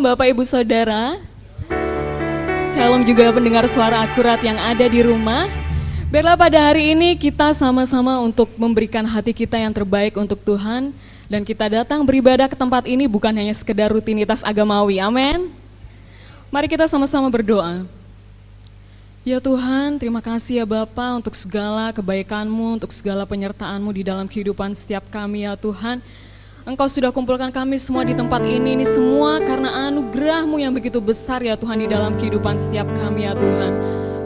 Shalom Bapak Ibu Saudara. Shalom juga pendengar suara akurat yang ada di rumah. Biarlah pada hari ini kita sama-sama untuk memberikan hati kita yang terbaik untuk Tuhan. Dan kita datang beribadah ke tempat ini bukan hanya sekedar rutinitas agamawi, amin. Mari kita sama-sama berdoa. Ya Tuhan, terima kasih ya Bapa untuk segala kebaikan-Mu, untuk segala penyertaan-Mu di dalam kehidupan setiap kami ya Tuhan. Engkau sudah kumpulkan kami semua di tempat ini semua karena anugerah-Mu yang begitu besar ya Tuhan di dalam kehidupan setiap kami ya Tuhan.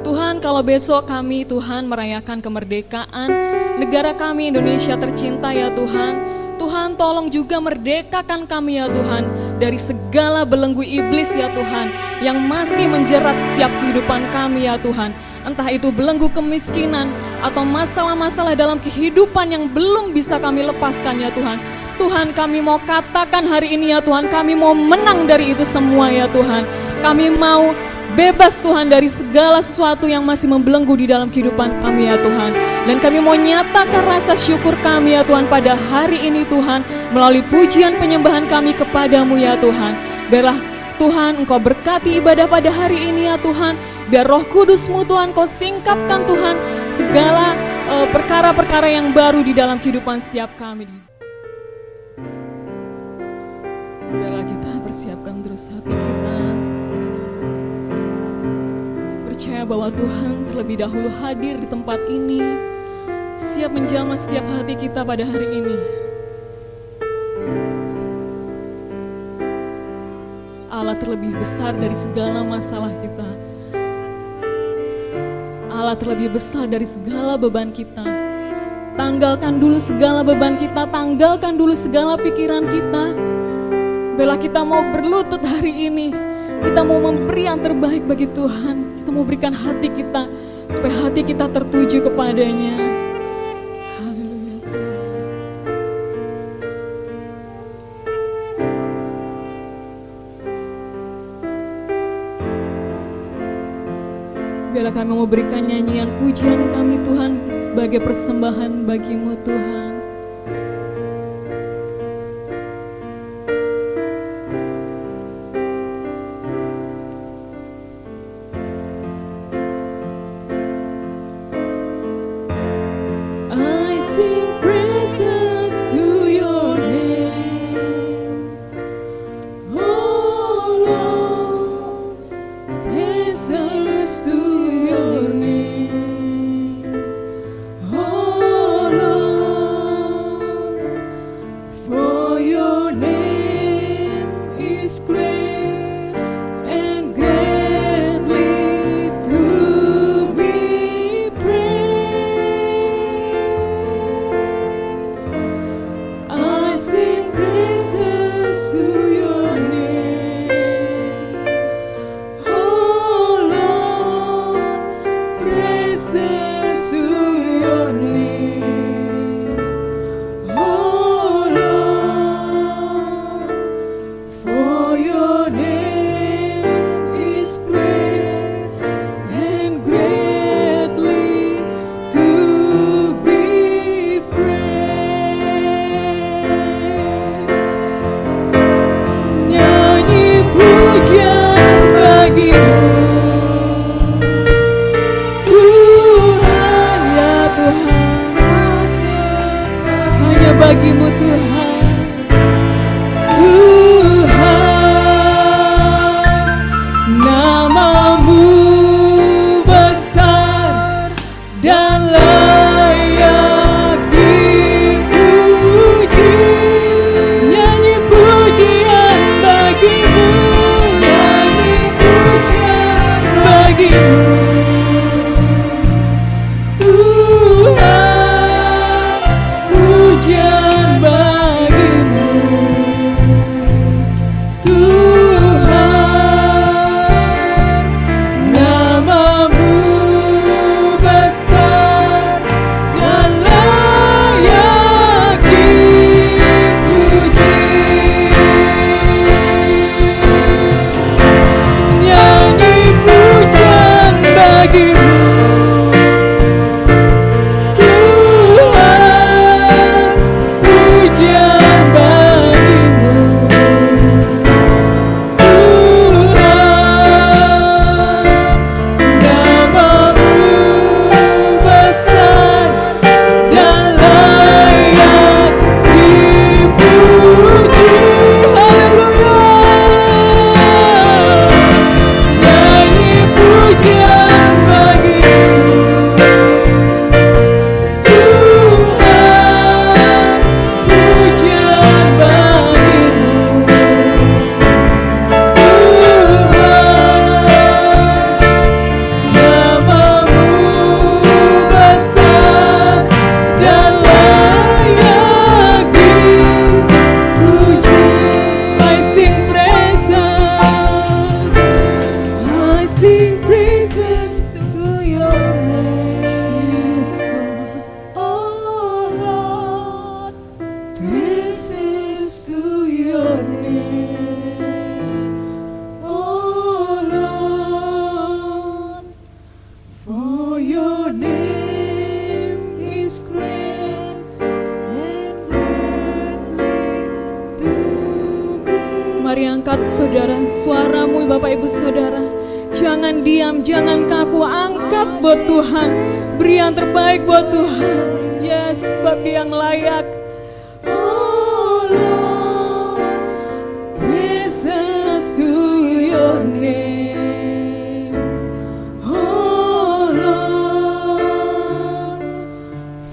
Tuhan, kalau besok kami Tuhan merayakan kemerdekaan negara kami Indonesia tercinta ya Tuhan. Tuhan tolong juga merdekakan kami ya Tuhan dari segala belenggu iblis ya Tuhan yang masih menjerat setiap kehidupan kami ya Tuhan. Entah itu belenggu kemiskinan atau masalah-masalah dalam kehidupan yang belum bisa kami lepaskan ya Tuhan. Tuhan, kami mau katakan hari ini ya Tuhan, kami mau menang dari itu semua ya Tuhan. Kami mau bebas Tuhan dari segala sesuatu yang masih membelenggu di dalam kehidupan kami ya Tuhan. Dan kami mau nyatakan rasa syukur kami ya Tuhan pada hari ini Tuhan, melalui pujian penyembahan kami kepadamu ya Tuhan. Biarlah Tuhan Engkau berkati ibadah pada hari ini ya Tuhan. Biar Roh Kudus-Mu Tuhan Kau singkapkan Tuhan segala perkara-perkara yang baru di dalam kehidupan setiap kami. Biarlah kita persiapkan terus hati kita. Percaya bahwa Tuhan terlebih dahulu hadir di tempat ini, siap menjamah setiap hati kita pada hari ini. Allah terlebih besar dari segala masalah kita. Allah terlebih besar dari segala beban kita. Tanggalkan dulu segala beban kita, tanggalkan dulu segala pikiran kita. Bila kita mau berlutut hari ini, kita mau memberi yang terbaik bagi Tuhan. Kita mau berikan hati kita, supaya hati kita tertuju kepadanya. Haleluya. Bila kami mau berikan nyanyian pujian kami Tuhan, sebagai persembahan bagi-Mu Tuhan. Oh saudara, suaramu Bapak Ibu Saudara. Jangan diam, jangan kaku, angkat buat Tuhan. Beri yang terbaik buat Tuhan. Yes, Bapak yang layak. Oh Lord, praises to your name. Oh Lord,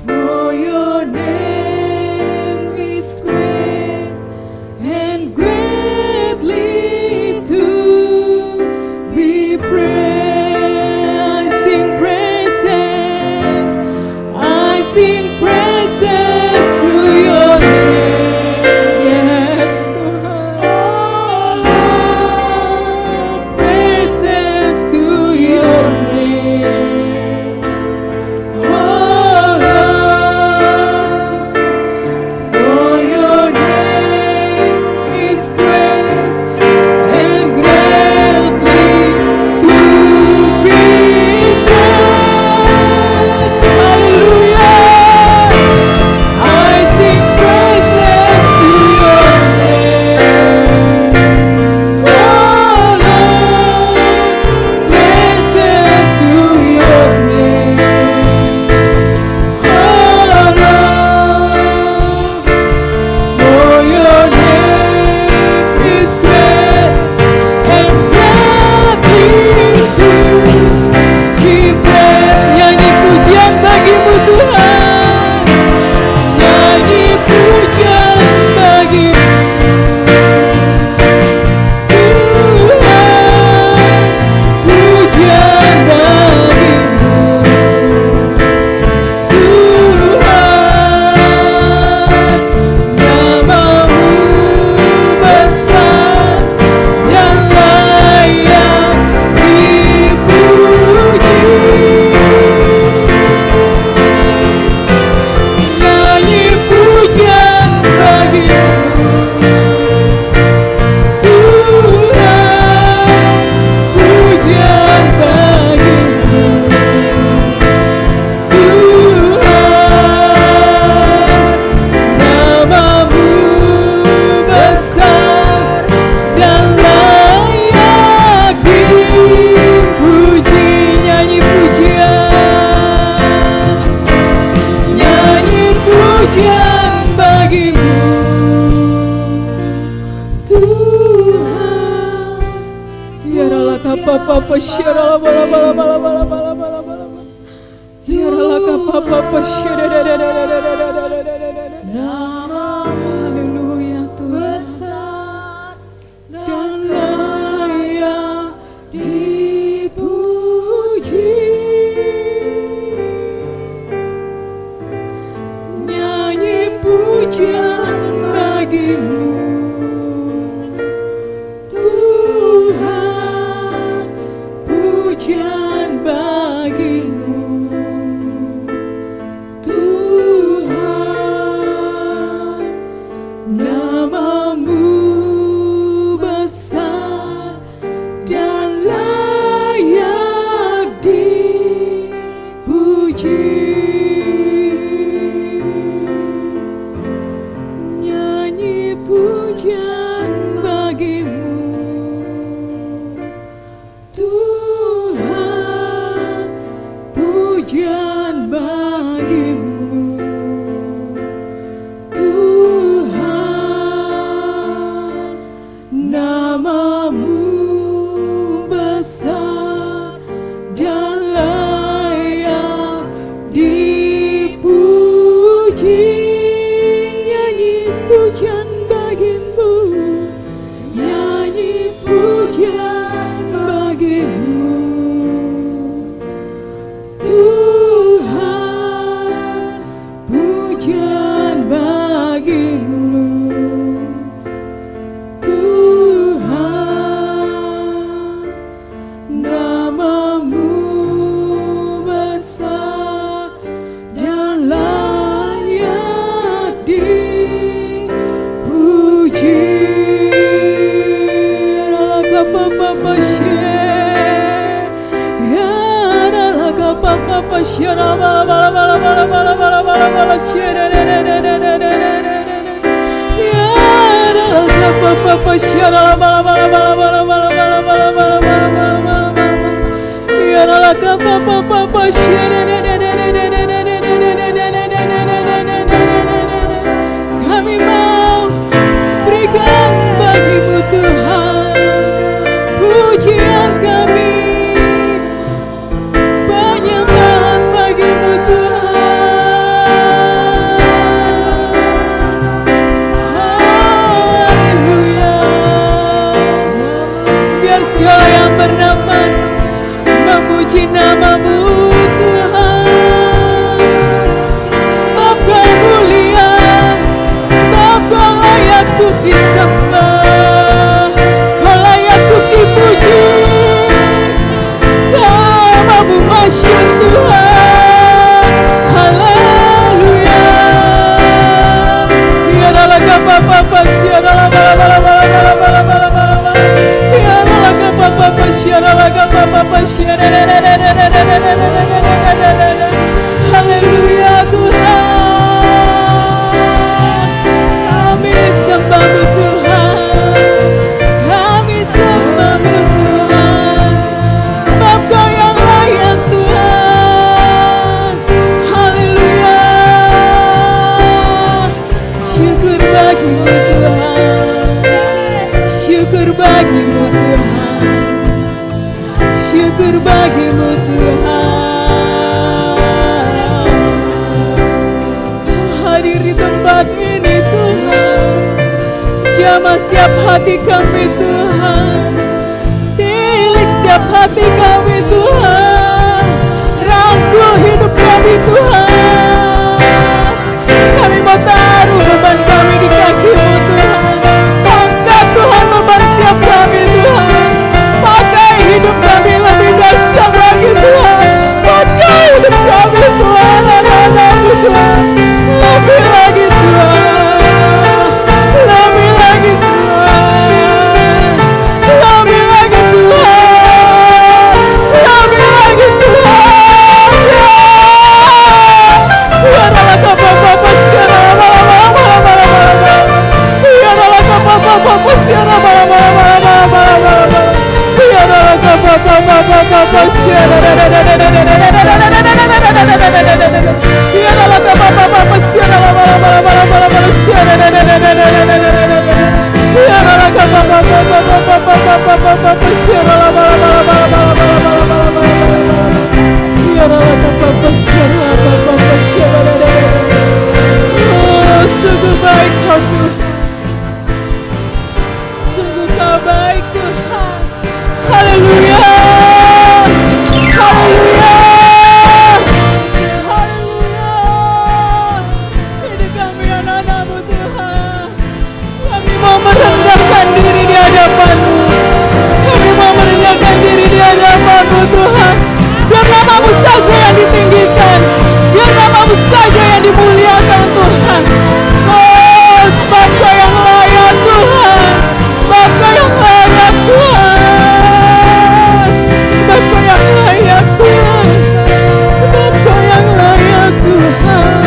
for your name is great and greatly to be praised. I sing praises, I sing praises to your name. Yes, Tuhan. Oh Lord, praises to your name. Oh Lord, for your name is great and greatly to be praised. Hallelujah. I sing praises to your name. Oh Lord, praises to your name. Oh Lord, for your name is great and greatly to be praised. Nyanyi pujian bagimu Tuhan, nyanyi pujian bagimu Tuhan, pujian bagimu Tuhan. Namamu besar dan layak dipuji. Nyanyi pujian bagimu Tuhan, pujian bagimu Tuhan. Namamu besar dan layak dipuji. Nyanyi pujian, nyanyi pujian bagimu Tuhan. Biarlah kapapa syarala bala bala bala bala bala bala bala. Biarlah kapapa syarala. Haleluya Tuhan. Dan layak dipuji. Nyanyi pujian bagimu Tuhan, pujian bagimu Tuhan. Namamu besar dan layak dipuji. Nyanyi pujian bagimu Tuhan, pujian bagimu Tuhan. Namamu besar dan layak dipuji. Nyanyi pujian bagimu, nyanyi pujian bagimu Tuhan, pujian bagimu Tuhan. Namamu besar dan layak dipuji. Papa share, Kami mau berikan bagimu Tuhan pujian kami, penyembahan bagimu Tuhan. Haleluya. Biar segala yang bernapas memuji namamu Tuhan, sebab Kau mulia, sebab Kau layak untuk disembah, Kau layak untuk dipuji. Namamu masyhur Tuhan. Haleluya. Ya Allah kapapa syarala bala bala bala bala bala bala bala. Ya Allah kapapa syarala kapapa syarala. Haleluya Tuhan. Kami sembahmu Tuhan, kami sembahmu Tuhan, sebab Kau yang layak Tuhan. Haleluya. Syukur bagimu Tuhan, syukur bagimu Tuhan, syukur bagimu Tuhan. Kau hadir di tempat ini Tuhan, jamah setiap hati kami Tuhan, tilik setiap hati kami Tuhan, rangkul hidup kami Tuhan. Kami mau taruh beban kami di kaki-Mu Tuhan, angkat Tuhan beban setiap kami Tuhan, pakai hidup kami lebih dahsyat lagi Tuhan, pakai hidup kami Tuhan, anak-anak-Mu Tuhan, lebih lagi Tuhan, lebih lagi Tuhan, lebih lagi Tuhan, lebih lagi Tuhan. Ya Allah kapapa siara bala bala bala bala bala. Ya Allah kapapa siara bala bala bala bala bala. Ya Allah kapapa siara. Ya Allah kapapa siara bala bala bala bala bala siara. Ya Allah kapapa siara bala bala bala bala bala. Ya Allah kapapa siara kapapa siara. Oh, sungguh baik Kau Tuhan, sungguh Kau baik Tuhan. Haleluya, haleluya, haleluya. Hidup kami anak-anak-Mu Tuhan, kami mau merendahkan diri di hadapan-Mu, kami mau merendahkan diri di hadapan-Mu Tuhan. Biar nama-Mu saja yang ditinggikan, biar nama-Mu saja yang dimuliakan Tuhan. Oh, sebab Kau yang layak Tuhan, sebab Kau yang layak Tuhan, sebab Kau yang layak Tuhan, sebab Kau yang layak Tuhan.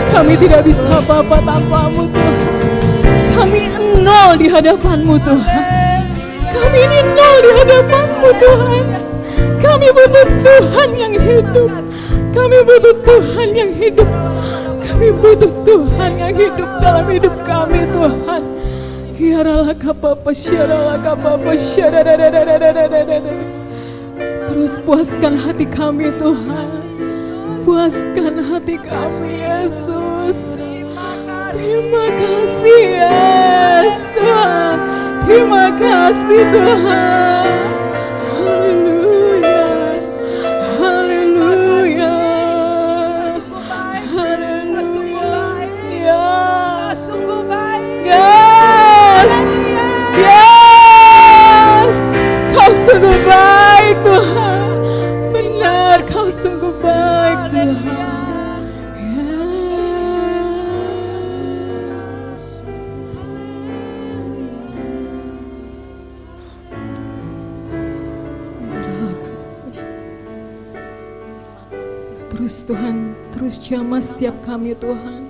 Kami tidak bisa apa-apa tanpa-Mu Tuhan, kami nol di hadapan-Mu Tuhan. Kami ini nol di hadapan-Mu Tuhan. Kami butuh Tuhan yang hidup. Kami butuh Tuhan yang hidup. Kami butuh Tuhan yang hidup dalam hidup kami Tuhan. Ya Allah kapapa syarala kapapa syarala. Terus puaskan hati kami Tuhan. Puaskan hati kami Yesus. Terima kasih Yesus Tuhan. Terima kasih Tuhan. Haleluya. Haleluya. Haleluya. Sungguh baik. Yes. Yes. Kau sungguh baik Tuhan. Benar Kau sungguh baik Tuhan. Terus Tuhan, terus jamah setiap kami Tuhan.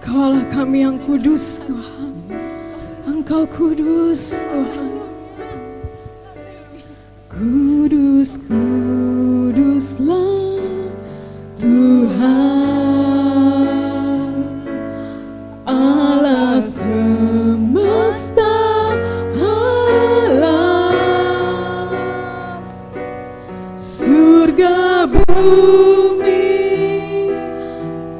Engkaulah kami yang kudus Tuhan. Engkau kudus Tuhan. Kudus, kuduslah Tuhan Allah semesta alam, surga bumi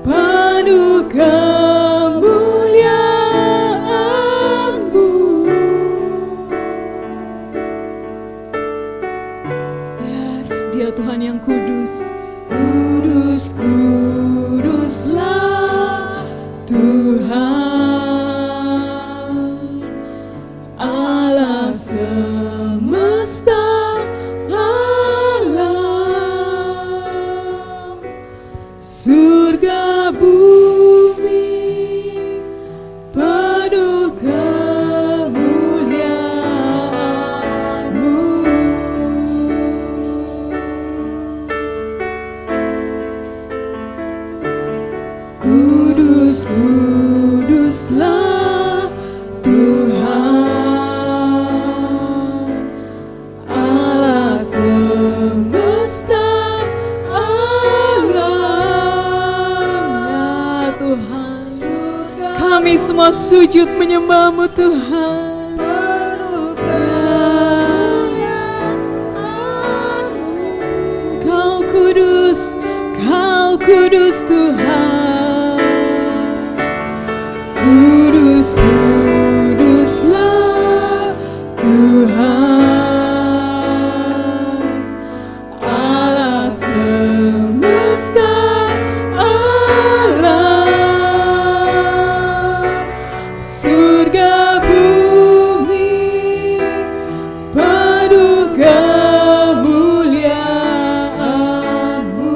penuh kemuliaan-Mu. Yes, Dia Tuhan yang kudus. Kudus, kuduslah Tuhan Allah semesta alam, surga bumi penuh kemuliaan-Mu. Kudus, kuduslah Tuhan Allah semesta alam. Ya Tuhan, kami semua sujud menyembah-Mu Tuhan. Kau kudus, Kau kudus Tuhan. Kudus, kuduslah Tuhan Allah semesta alam, surga bumi penuh kemuliaan-Mu.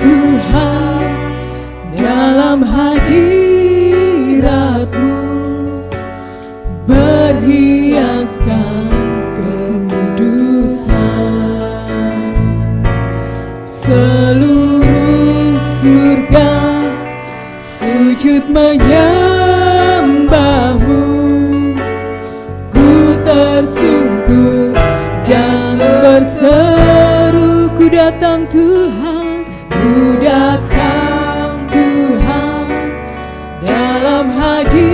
Tuhan, dalam hadirat-Mu berhiaskan kekudusan, seluruh surga sujud menyembah-Mu. Ku tersungkur dan berseru, ku datang Tuhan, ku datang Tuhan, dalam hadirat-Mu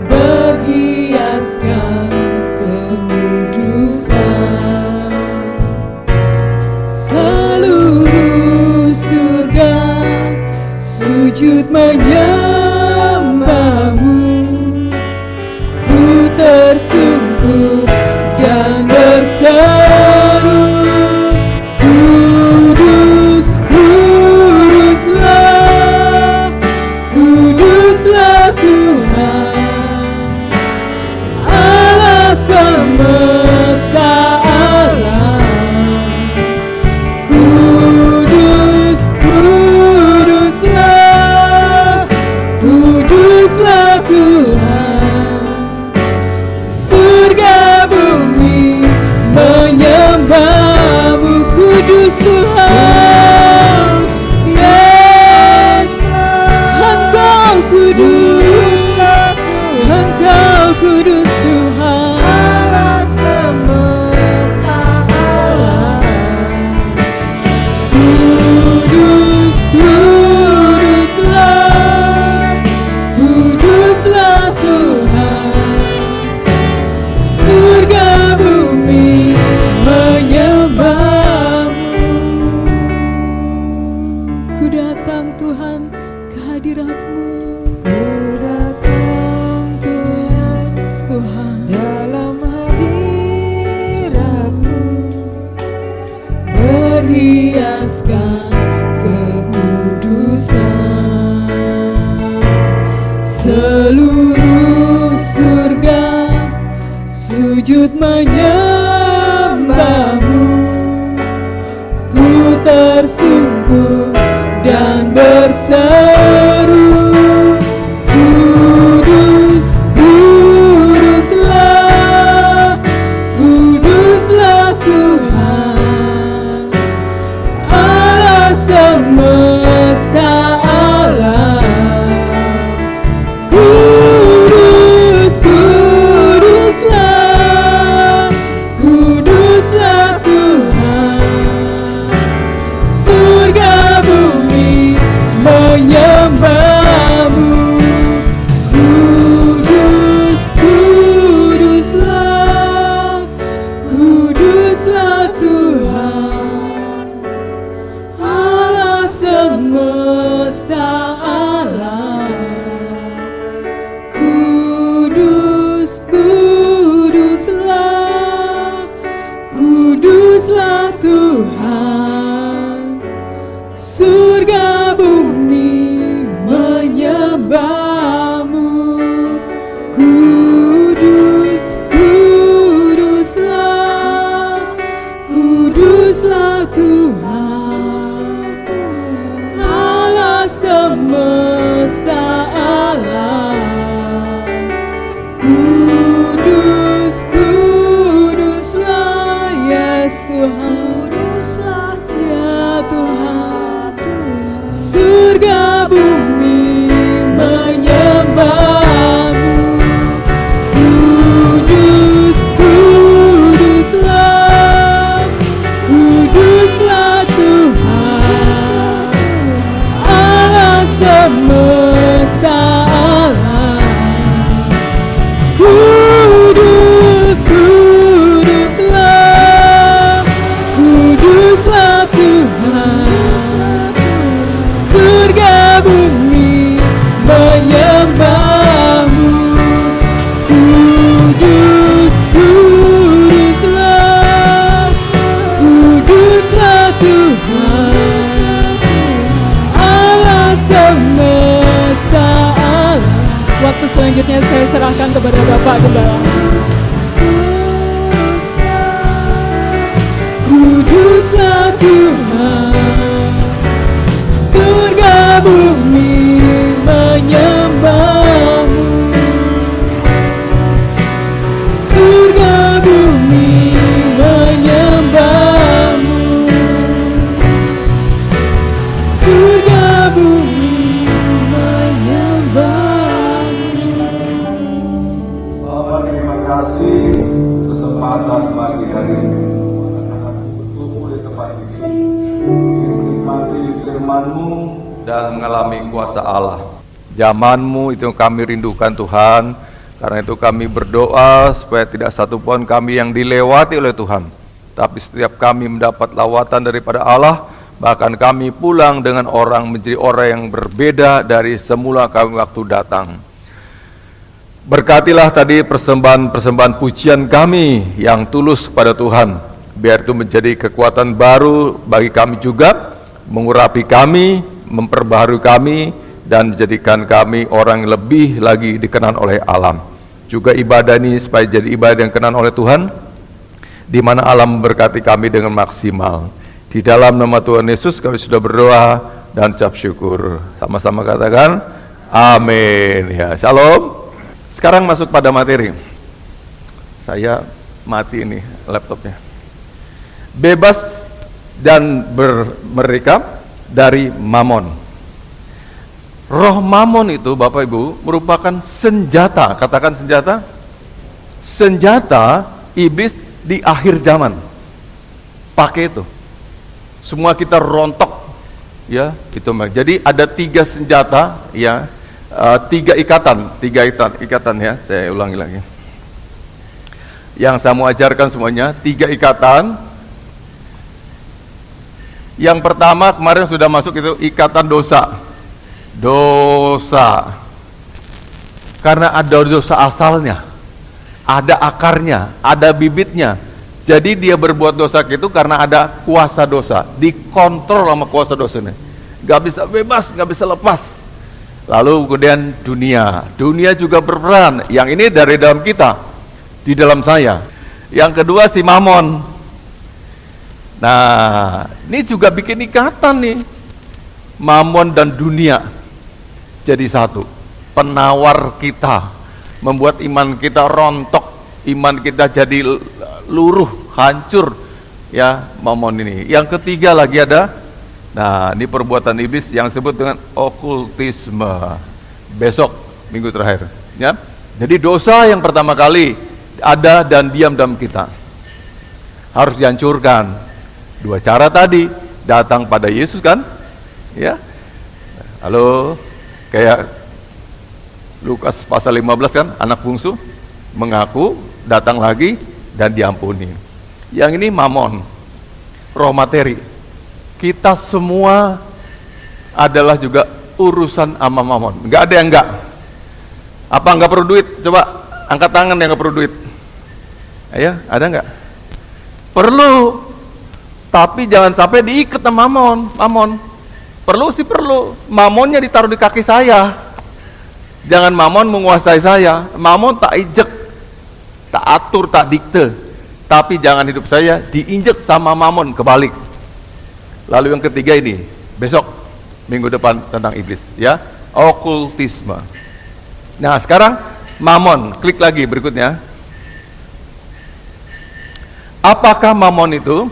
berhiaskan kekudusan, seluruh surga sujud menyembah-Mu. Ku tersungkur dan berseru, kudus, kuduslah, kuduslah Tuhan Allah semesta alam. Kudus, kuduslah, kuduslah Tuhan, surga bumi menyembah-Mu. Kudus Tuhan, yes, Engkau kudus, Engkau kudus Tuhan Allah semesta alam. Kudus, kuduslah, kuduslah Tuhan, surga bumi menyembah-Mu. Ku datang Tuhan ke hadirat-Mu. Ku datang Tuhan dalam hadirat-Mu berhiaskan kekudusan, seluruh surga sujud menyembahmu, ku tersungkur dan berseru, Kudus, Kuduslah, Kuduslah Tuhan Allah semesta alam. Kudus, Kuduslah, Kuduslah Tuhan, surga bumi menyembahmu. Kudus, Kuduslah, Kuduslah Tuhan Allah semesta alam. Kudus, Kuduslah, Kuduslah Tuhan, surga bumi menyembahmu. Kudus, Kuduslah, Kuduslah Tuhan Allah semesta alam. Kudus, Kuduslah, yes Tuhan, Kuduslah ya Tuhan, surga bumi menyembahmu. Kudus, Kuduslah, Kuduslah Tuhan Allah semesta alam. Kudus, Kuduslah, Kuduslah Tuhan, surga bumi menyembahmu. Kudus, Kuduslah, Kuduslah Tuhan Allah semesta alam. Waktu selanjutnya saya serahkan kepada Bapak Gembala. Kuduslah Tuhan, surga bumi menyembahmu. Surga bumi menyembahmu. Surga bumi menyembahmu. Bapak, terima kasih kesempatan pagi hari ini berkumpul di tempat ini, menikmati firman-Mu dan mengalami kuasa Allah. Zaman-Mu itu kami rindukan Tuhan. Karena itu kami berdoa supaya tidak satu pun kami yang dilewati oleh Tuhan, tapi setiap kami mendapat lawatan daripada Allah. Bahkan kami pulang dengan menjadi orang yang berbeda dari semula kami waktu datang. Berkatilah tadi persembahan pujian kami yang tulus kepada Tuhan. Biar itu menjadi kekuatan baru bagi kami juga, mengurapi kami, memperbaharui kami, dan menjadikan kami orang yang lebih lagi dikenal oleh alam. Juga ibadah ini supaya jadi ibadah yang dikenal oleh Tuhan, di mana alam memberkati kami dengan maksimal. Di dalam nama Tuhan Yesus kami sudah berdoa dan ucap syukur. Sama-sama katakan amin. Ya, shalom. Sekarang masuk pada materi. Saya mati ini laptopnya. Bebas dan merdeka dari mamon. Roh mamon itu Bapak Ibu merupakan senjata. Katakan senjata. Senjata iblis di akhir zaman. Pakai itu. Semua kita rontok, ya itu. Jadi ada 3 senjata, ya, 3 ikatan ya. Saya ulangi lagi. Yang saya mau ajarkan semuanya 3 ikatan. Yang pertama kemarin sudah masuk itu ikatan dosa. Dosa. Karena ada dosa asalnya, ada akarnya, ada bibitnya. Jadi dia berbuat dosa itu karena ada kuasa dosa, dikontrol sama kuasa dosanya. Gak bisa bebas, gak bisa lepas. Lalu kemudian dunia juga berperan. Yang ini dari dalam kita, di dalam saya. Yang kedua si Mamon. Nah, ini juga bikin ikatan nih. Mamon dan dunia jadi satu. Penawar kita, membuat iman kita rontok, iman kita jadi luruh, hancur. Ya, Mamon ini. Yang ketiga lagi ada, nah ini perbuatan iblis yang disebut dengan okultisme. Besok, minggu terakhir. Ya, jadi dosa yang pertama kali ada dan diam dalam kita, harus dihancurkan. Dua cara tadi, datang pada Yesus kan, ya. Halo, kayak Lukas pasal 15 kan, anak bungsu mengaku, datang lagi dan diampuni. Yang ini Mamon, roh materi. Kita semua adalah juga urusan sama Mamon. Nggak ada yang enggak. Apa nggak perlu duit? Coba angkat tangan yang nggak perlu duit. Ayo, ada nggak? Perlu. Tapi jangan sampai diikat sama Mamon. Perlu sih perlu. Mamonnya ditaruh di kaki saya. Jangan Mamon menguasai saya. Mamon tak ijek, tak atur, tak dikte. Tapi jangan hidup saya diinjek sama Mamon, kebalik. Lalu yang ketiga ini, besok minggu depan tentang iblis, ya, okultisme. Nah sekarang Mamon, klik lagi berikutnya. Apakah Mamon itu?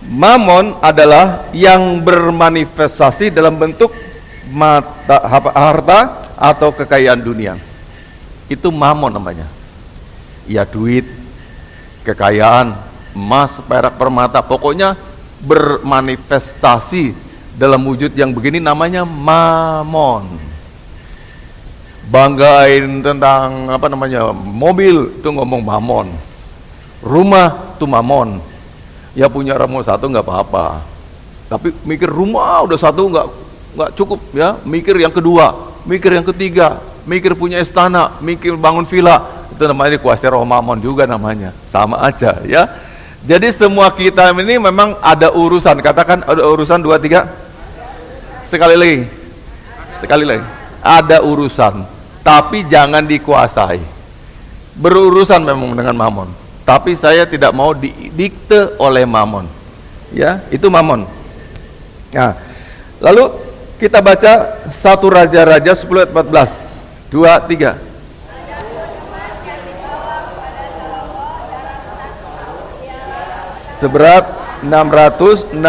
Mamon adalah yang bermanifestasi dalam bentuk harta atau kekayaan dunia. Itu Mamon namanya. Ya duit, kekayaan, emas, perak, permata, pokoknya bermanifestasi dalam wujud yang begini namanya Mamon. Banggain tentang mobil itu ngomong Mamon. Rumah itu Mamon. Ya punya rumah satu nggak apa-apa, tapi mikir rumah udah satu nggak cukup, ya. Mikir yang kedua, mikir yang ketiga, mikir punya istana, mikir bangun villa, itu namanya kuasa roh Mamon juga namanya, sama aja, ya. Jadi semua kita ini memang ada urusan. Katakan ada urusan 2, 3. Sekali lagi, ada urusan, tapi jangan dikuasai. Berurusan memang dengan Mamon, tapi saya tidak mau didikte oleh Mamon. Ya, itu Mamon. Nah, lalu kita baca 1 Raja-Raja 10 ayat 14. 2, 3. Seberat 666.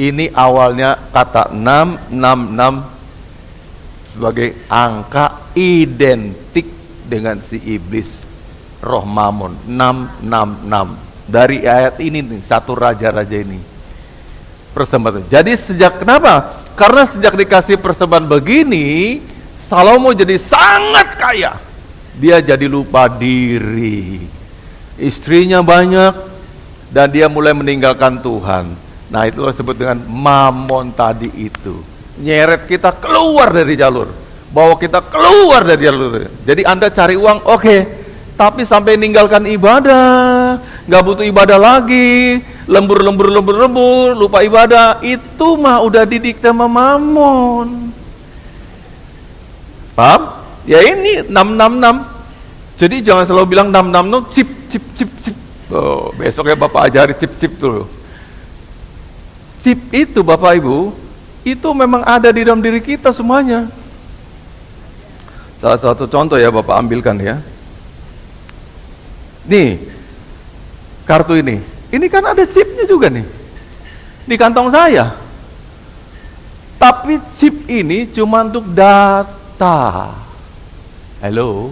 Ini awalnya kata 666 sebagai angka identik dengan si iblis, roh Mamon. 666 dari ayat ini nih, 1 Raja-Raja ini persembahan. Jadi kenapa? Karena sejak dikasih persembahan begini, Salomo jadi sangat kaya. Dia jadi lupa diri, istrinya banyak, dan dia mulai meninggalkan Tuhan. Nah, itulah disebut dengan Mamon tadi itu. Nyeret kita keluar dari jalur, bawa kita keluar dari jalur. Jadi Anda cari uang, oke, tapi sampai ninggalkan ibadah, nggak butuh ibadah lagi, lembur, lupa ibadah, itu mah udah didikte sama Mamon. Paham? Ya ini 666. Jadi jangan selalu bilang 666 chip. Oh, besok ya Bapak ajari chip dulu. Chip itu Bapak Ibu, itu memang ada di dalam diri kita semuanya. Salah satu contoh ya Bapak ambilkan ya. Nih, kartu ini kan ada chipnya juga nih, di kantong saya. Tapi chip ini cuma untuk data. Halo,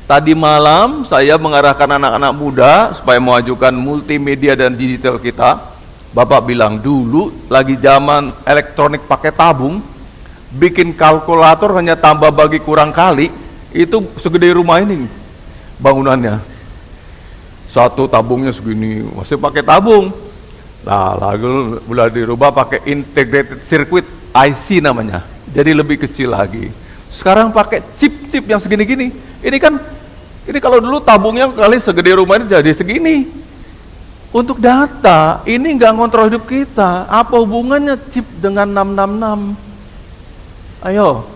tadi malam saya mengarahkan anak-anak muda supaya mengajukan multimedia dan digital kita. Bapak bilang dulu lagi zaman elektronik pakai tabung, bikin kalkulator hanya tambah bagi kurang kali, itu segede rumah ini bangunannya. Satu tabungnya segini, masih pakai tabung. Nah, lalu mulai dirubah pakai integrated circuit IC namanya, jadi lebih kecil lagi. Sekarang pakai chip yang segini-gini. Ini kalau dulu tabungnya kali segede rumah ini jadi segini. Untuk data, ini nggak ngontrol hidup kita. Apa hubungannya chip dengan 666? Ayo,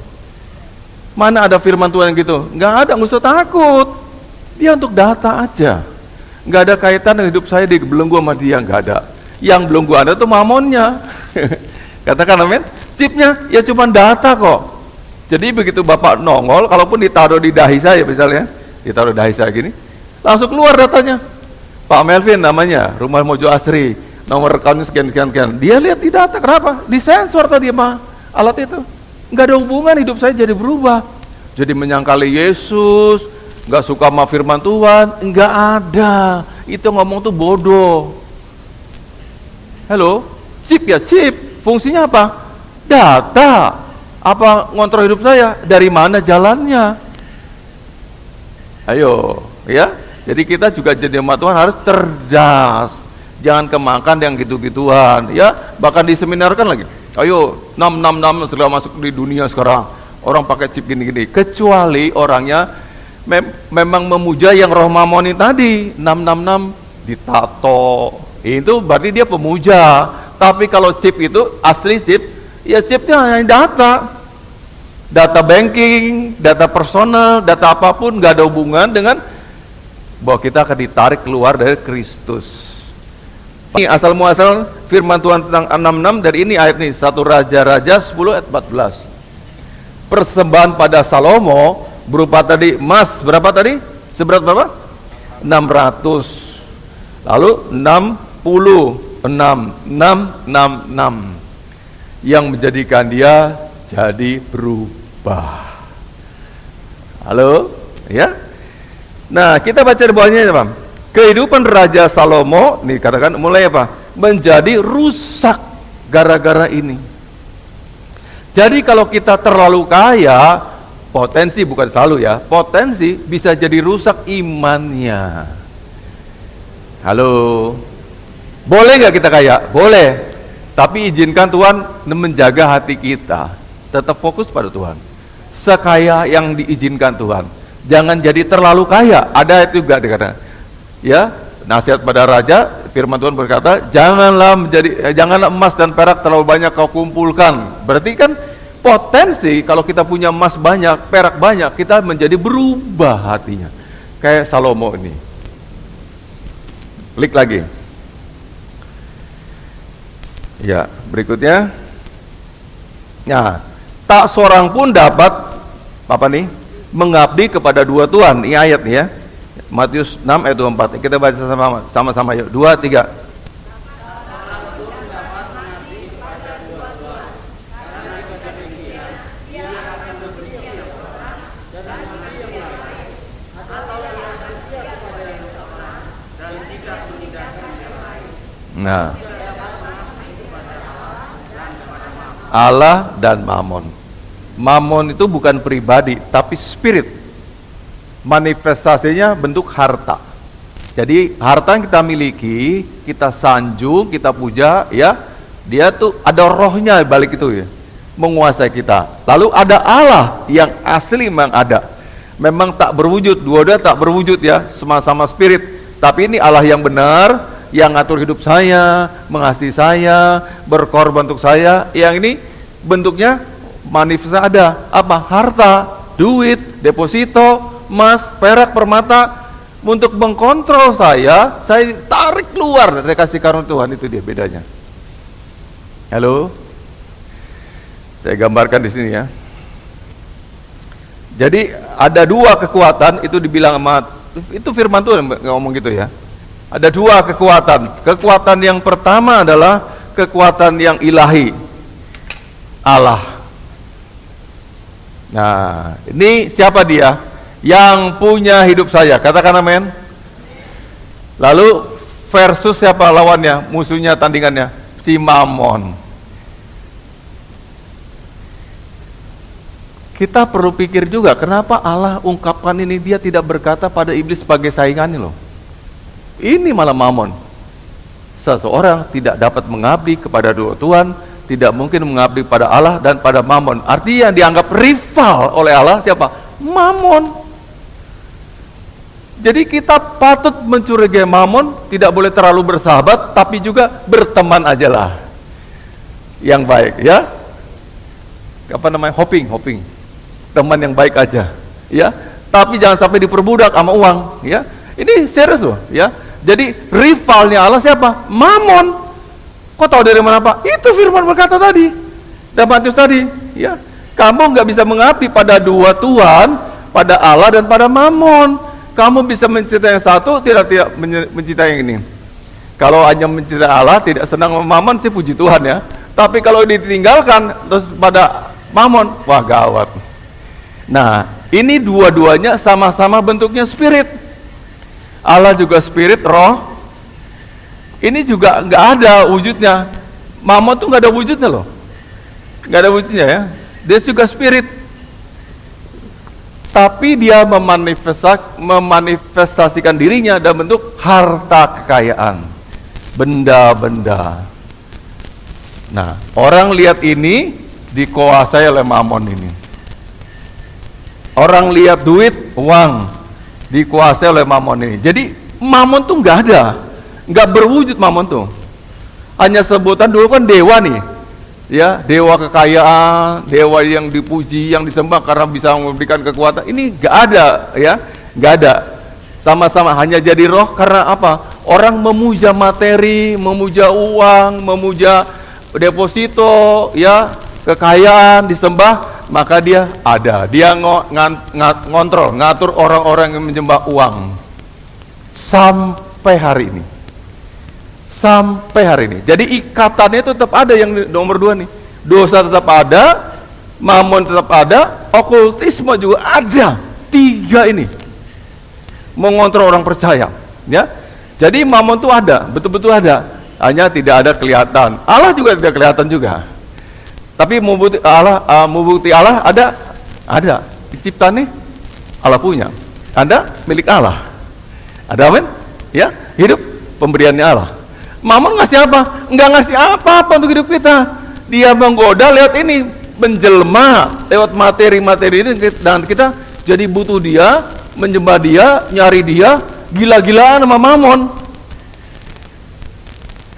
mana ada firman Tuhan gitu? Nggak ada, nggak usah takut. Dia untuk data aja. Nggak ada kaitan dengan hidup saya di belenggu sama dia, nggak ada. Yang belenggu Anda tuh mamonnya. Katakan amin. Chipnya ya cuma data kok. Jadi begitu Bapak nongol, kalaupun ditaruh di dahi saya misalnya, ditaruh di dahi saya gini, langsung keluar datanya. Pak Melvin namanya, Rumah Mojo Asri, nomor rekeningnya sekian. Dia lihat di data, kenapa? Disensor tadi mah alat itu. Nggak ada hubungan, hidup saya jadi berubah. Jadi menyangkali Yesus, nggak suka sama firman Tuhan, nggak ada. Itu ngomong tuh bodoh. Halo, chip ya chip. Fungsinya apa? Data. Apa ngontrol hidup saya? Dari mana jalannya? Ayo, ya. Jadi kita juga jadi umat Tuhan harus cerdas. Jangan kemakan yang gitu-gituan, ya. Bahkan diseminarkan lagi. Ayo, 666 segala masuk di dunia sekarang. Orang pakai chip gini-gini. Kecuali orangnya memang memuja yang roh mamoni tadi, 666 ditato. Itu berarti dia pemuja. Tapi kalau chip itu asli chip, ya chipnya hanya data banking, data personal, data apapun, nggak ada hubungan dengan bahwa kita akan ditarik keluar dari Kristus. Ini asal muasal firman Tuhan tentang 66 dari ini ayat nih, 1 Raja-Raja 10 ayat 14. Persembahan pada Salomo berupa tadi emas berapa tadi? Seberat berapa? 600. Lalu 666 yang menjadikan dia jadi berubah. Halo, ya? Nah, kita baca di bawahnya ya, Pak. Kehidupan Raja Salomo, nih katakan mulai apa? Menjadi rusak gara-gara ini. Jadi kalau kita terlalu kaya, potensi bukan selalu ya, potensi bisa jadi rusak imannya. Halo, boleh nggak kita kaya? Boleh, tapi izinkan Tuhan menjaga hati kita, tetap fokus pada Tuhan. Sekaya yang diizinkan Tuhan, jangan jadi terlalu kaya. Ada itu juga dikatakan, ya nasihat pada raja. Firman Tuhan berkata, janganlah emas dan perak terlalu banyak kau kumpulkan. Berarti kan potensi kalau kita punya emas banyak, perak banyak, kita menjadi berubah hatinya. Kayak Salomo ini. Klik lagi. Ya, berikutnya. Nah, tak seorang pun dapat apa nih? Mengabdi kepada dua Tuhan. Ini ayat nih ya. Matius 6 ayat 24. Kita baca sama-sama yuk. 2 3. Nah, Allah dan Mammon. Mammon itu bukan pribadi, tapi spirit. Manifestasinya bentuk harta. Jadi harta yang kita miliki, kita sanjung, kita puja, ya, dia tuh ada rohnya balik itu ya, menguasai kita. Lalu ada Allah yang asli memang ada, memang tak berwujud, dua-dua tak berwujud ya, sama-sama spirit. Tapi ini Allah yang benar, yang ngatur hidup saya, mengasihi saya, berkorban untuk saya. Yang ini bentuknya manifestasi ada apa? Harta, duit, deposito, emas, perak, permata, untuk mengkontrol saya tarik keluar dari kasih karunia Tuhan. Itu dia bedanya. Halo, saya gambarkan di sini ya. Jadi ada dua kekuatan, itu dibilang sama, itu firman Tuhan ngomong gitu ya. Ada dua kekuatan. Kekuatan yang pertama adalah kekuatan yang ilahi, Allah. Nah, ini siapa dia? Yang punya hidup saya. Katakan amin. Lalu versus siapa lawannya? Musuhnya, tandingannya? Si Mammon. Kita perlu pikir juga, kenapa Allah ungkapkan ini? Dia tidak berkata pada iblis sebagai saingannya loh. Ini malah Mammon. Seseorang tidak dapat mengabdi kepada dua Tuhan, tidak mungkin mengabdi pada Allah dan pada Mammon. Artinya yang dianggap rival oleh Allah siapa? Mammon. Jadi kita patut mencurigai Mammon, tidak boleh terlalu bersahabat, tapi juga berteman ajalah yang baik ya. Apa namanya? Hopping. Teman yang baik aja ya. tapi jangan sampai diperbudak sama uang, ya. Ini serius loh, ya. Jadi rivalnya Allah siapa? Mamon. Kok tahu dari mana, Pak? Itu firman berkata tadi, dan Matius tadi, ya. Kamu nggak bisa mengabdi pada dua Tuhan, pada Allah dan pada Mamon. Kamu bisa mencintai yang satu, tidak mencintai yang ini. Kalau hanya mencintai Allah, tidak senang sama Mamon sih, puji Tuhan ya. Tapi kalau ditinggalkan terus pada Mamon, wah gawat. Nah, ini dua-duanya sama-sama bentuknya spirit. Allah juga spirit, roh. Ini juga nggak ada wujudnya. Mamon tuh nggak ada wujudnya loh, nggak ada wujudnya ya. Dia juga spirit, tapi dia memanifestasikan dirinya dalam bentuk harta kekayaan, benda-benda. Nah, orang lihat ini dikuasai oleh Mamon ini. Orang lihat duit, uang, dikuasai oleh Mamon ini. Jadi Mamon tuh nggak ada, nggak berwujud Mamon tuh. Hanya sebutan, dulu kan dewa nih. Ya, dewa kekayaan, dewa yang dipuji, yang disembah karena bisa memberikan kekuatan. Ini nggak ada, ya, nggak ada. Sama-sama hanya jadi roh karena apa? Orang memuja materi, memuja uang, memuja deposito, ya, kekayaan disembah, maka dia ada. Dia ngontrol, ngatur orang-orang yang menyembah uang sampai hari ini. Sampai hari ini. Jadi ikatannya itu tetap ada. Yang nomor 2 nih, dosa tetap ada, Mamon tetap ada, okultisme juga ada. 3 ini mengontrol orang percaya, ya. Jadi Mamon itu ada, betul-betul ada, hanya tidak ada kelihatan. Allah juga tidak kelihatan juga. Tapi membukti Allah ada. Ciptaan nih Allah punya, Anda milik Allah. Ada, amin? Ya, hidup pemberiannya Allah. Mamon ngasih apa? Enggak ngasih apa-apa untuk hidup kita. Dia menggoda lewat ini, menjelma lewat materi-materi ini, dan kita jadi butuh dia, menyembah dia, nyari dia, gila-gilaan sama Mamon.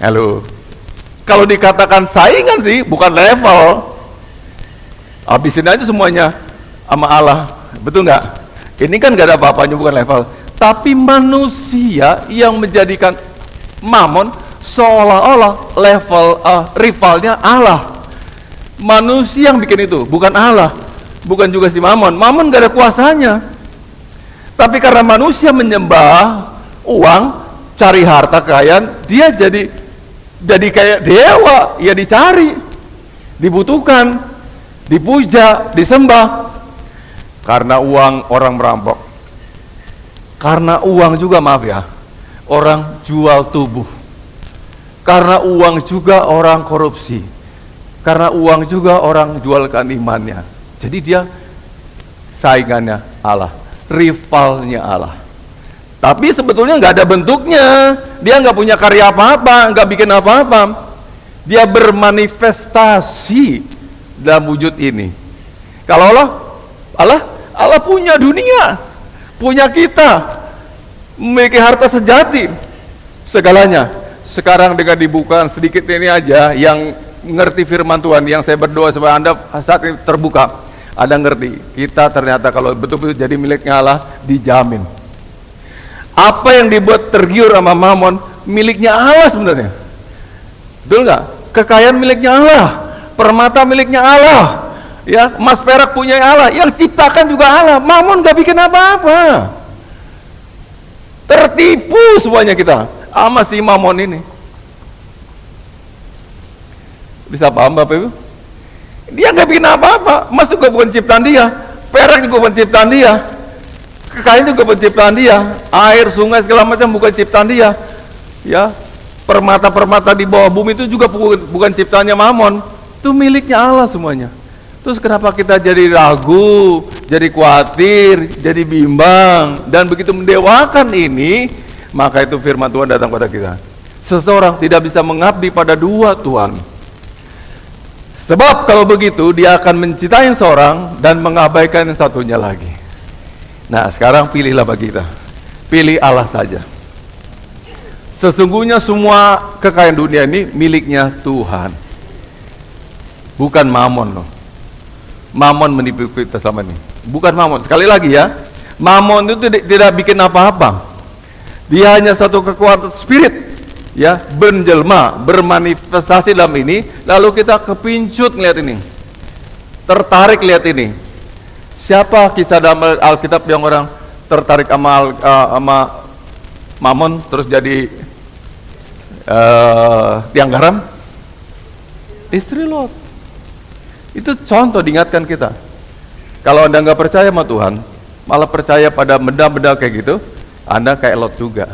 Halo. Kalau dikatakan saingan sih, bukan level. Habisin aja semuanya sama Allah. Betul nggak? Ini kan nggak ada apa-apanya, bukan level. Tapi manusia yang menjadikan Mamon seolah-olah level rivalnya Allah. Manusia yang bikin itu, bukan Allah, bukan juga si Mamon. Mamon gak ada kuasanya. Tapi karena manusia menyembah uang, cari harta kekayaan, dia jadi kayak dewa, ya dicari, dibutuhkan, dipuja, disembah. Karena uang orang merampok. Karena uang juga, maaf ya, orang jual tubuh. Karena uang juga orang korupsi. Karena uang juga orang jualkan imannya. Jadi dia saingannya Allah, rivalnya Allah. Tapi sebetulnya nggak ada bentuknya. Dia nggak punya karya apa-apa, nggak bikin apa-apa. Dia bermanifestasi dalam wujud ini. Kalau Allah punya dunia, punya kita, memiliki harta sejati, segalanya. Sekarang dengan dibuka sedikit ini aja, yang ngerti firman Tuhan, yang saya berdoa supaya Anda saat ini terbuka, Anda ngerti, kita ternyata kalau betul-betul jadi miliknya Allah, dijamin. Apa yang dibuat tergiur sama Mamon, miliknya Allah sebenarnya. Betul nggak? Kekayaan miliknya Allah, permata miliknya Allah, ya, emas perak punya Allah, yang ciptakan juga Allah. Mamon nggak bikin apa-apa. Tertipu semuanya kita sama si Mamon ini. Bisa paham Bapak Ibu? Dia nggak bikin apa-apa. Emas juga bukan ciptaan dia, perak juga bukan ciptaan dia, kekayaan juga bukan ciptaan dia, air, sungai, segala macam bukan ciptaan dia, ya, permata-permata di bawah bumi itu juga bukan ciptaannya Mamon. Itu miliknya Allah semuanya. Terus kenapa kita jadi ragu, jadi khawatir, jadi bimbang, dan begitu mendewakan ini? Maka itu firman Tuhan datang pada kita. Seseorang tidak bisa mengabdi pada 2 Tuhan. Sebab kalau begitu dia akan mencintai seorang dan mengabaikan yang satunya lagi. Nah, sekarang pilihlah bagi kita. Pilih Allah saja. Sesungguhnya semua kekayaan dunia ini miliknya Tuhan, bukan Mamon loh. Mamon menipu kita sama ini. Bukan Mamon. Sekali lagi ya, Mamon itu tidak bikin apa-apa. Dia hanya satu kekuatan spirit, ya, menjelma, bermanifestasi dalam ini. Lalu kita kepincut ngeliat ini, tertarik lihat ini. Siapa kisah dalam Alkitab yang orang tertarik sama Mamon terus jadi tiang garam? Istri Lot. Itu contoh diingatkan kita. Kalau Anda nggak percaya sama Tuhan, malah percaya pada benda-benda kayak gitu, Anda kayak Lot juga,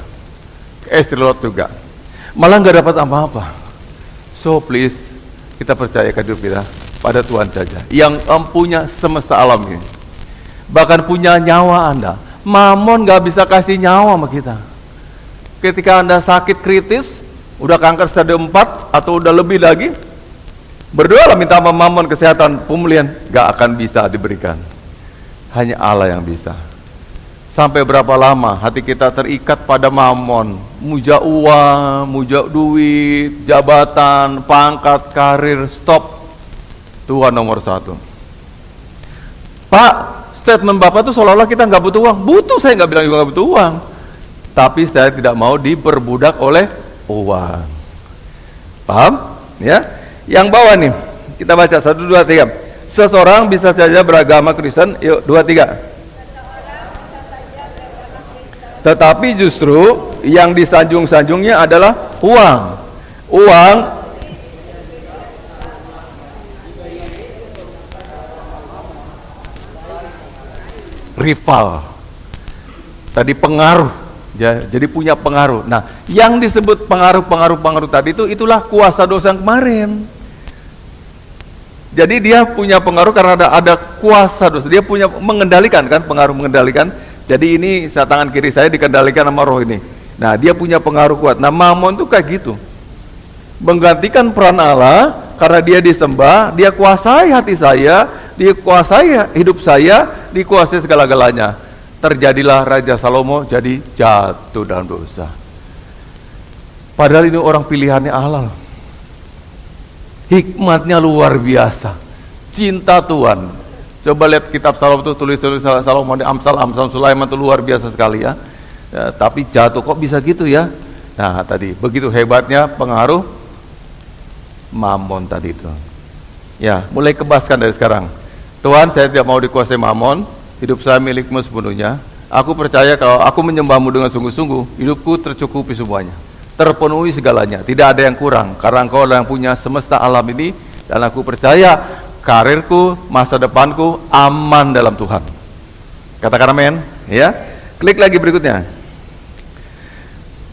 kayak istri Lot juga, malah nggak dapat apa-apa. So please, kita percaya hidup kita pada Tuhan saja, yang punya semesta alam ini, bahkan punya nyawa Anda. Mamon nggak bisa kasih nyawa sama kita. Ketika Anda sakit kritis, udah kanker stadium 4 atau udah lebih lagi, berdoalah minta sama Mamon kesehatan, pemulihan, gak akan bisa diberikan. Hanya Allah yang bisa. Sampai berapa lama hati kita terikat pada Mamon, muja uang, muja duit, jabatan, pangkat, karir, stop. Tuhan nomor 1. Pak, statement Bapak tuh seolah-olah kita gak butuh uang. Butuh, saya gak bilang juga gak butuh uang, tapi saya tidak mau diperbudak oleh uang. Paham? Ya? Yang bawah nih, kita baca 1, 2, 3. Seseorang bisa saja beragama Kristen. Yuk, 2, 3. Tetapi justru yang disanjung-sanjungnya adalah uang. Uang rival. Tadi pengaruh, ya, jadi punya pengaruh. Nah, yang disebut pengaruh tadi itulah kuasa dosa yang kemarin. Jadi dia punya pengaruh karena ada kuasa dosa. Dia punya mengendalikan, kan, pengaruh mengendalikan. Jadi ini tangan kiri saya dikendalikan sama roh ini. Nah, dia punya pengaruh kuat. Nah, Mamon tuh kayak gitu, menggantikan peran Allah karena dia disembah. Dia kuasai hati saya, dia kuasai hidup saya, dikuasai segala-galanya. Terjadilah Raja Salomo jadi jatuh dalam dosa. Padahal ini orang pilihannya Allah. Hikmatnya luar biasa, cinta Tuhan. Coba lihat kitab Salomo itu, tulis Salomo di Amsal Sulaiman itu luar biasa sekali, ya. Tapi jatuh kok bisa gitu, ya. Nah, tadi begitu hebatnya pengaruh Mamon tadi itu. Ya, mulai kebaskan dari sekarang. Tuhan, saya tidak mau dikuasai Mamon. Hidup saya milikmu sepenuhnya. Aku percaya kalau aku menyembahmu dengan sungguh-sungguh, hidupku tercukupi semuanya, terpenuhi segalanya, tidak ada yang kurang, karena engkau yang punya semesta alam ini. Dan aku percaya karirku, masa depanku aman dalam Tuhan. Katakan amin, ya. Klik lagi berikutnya.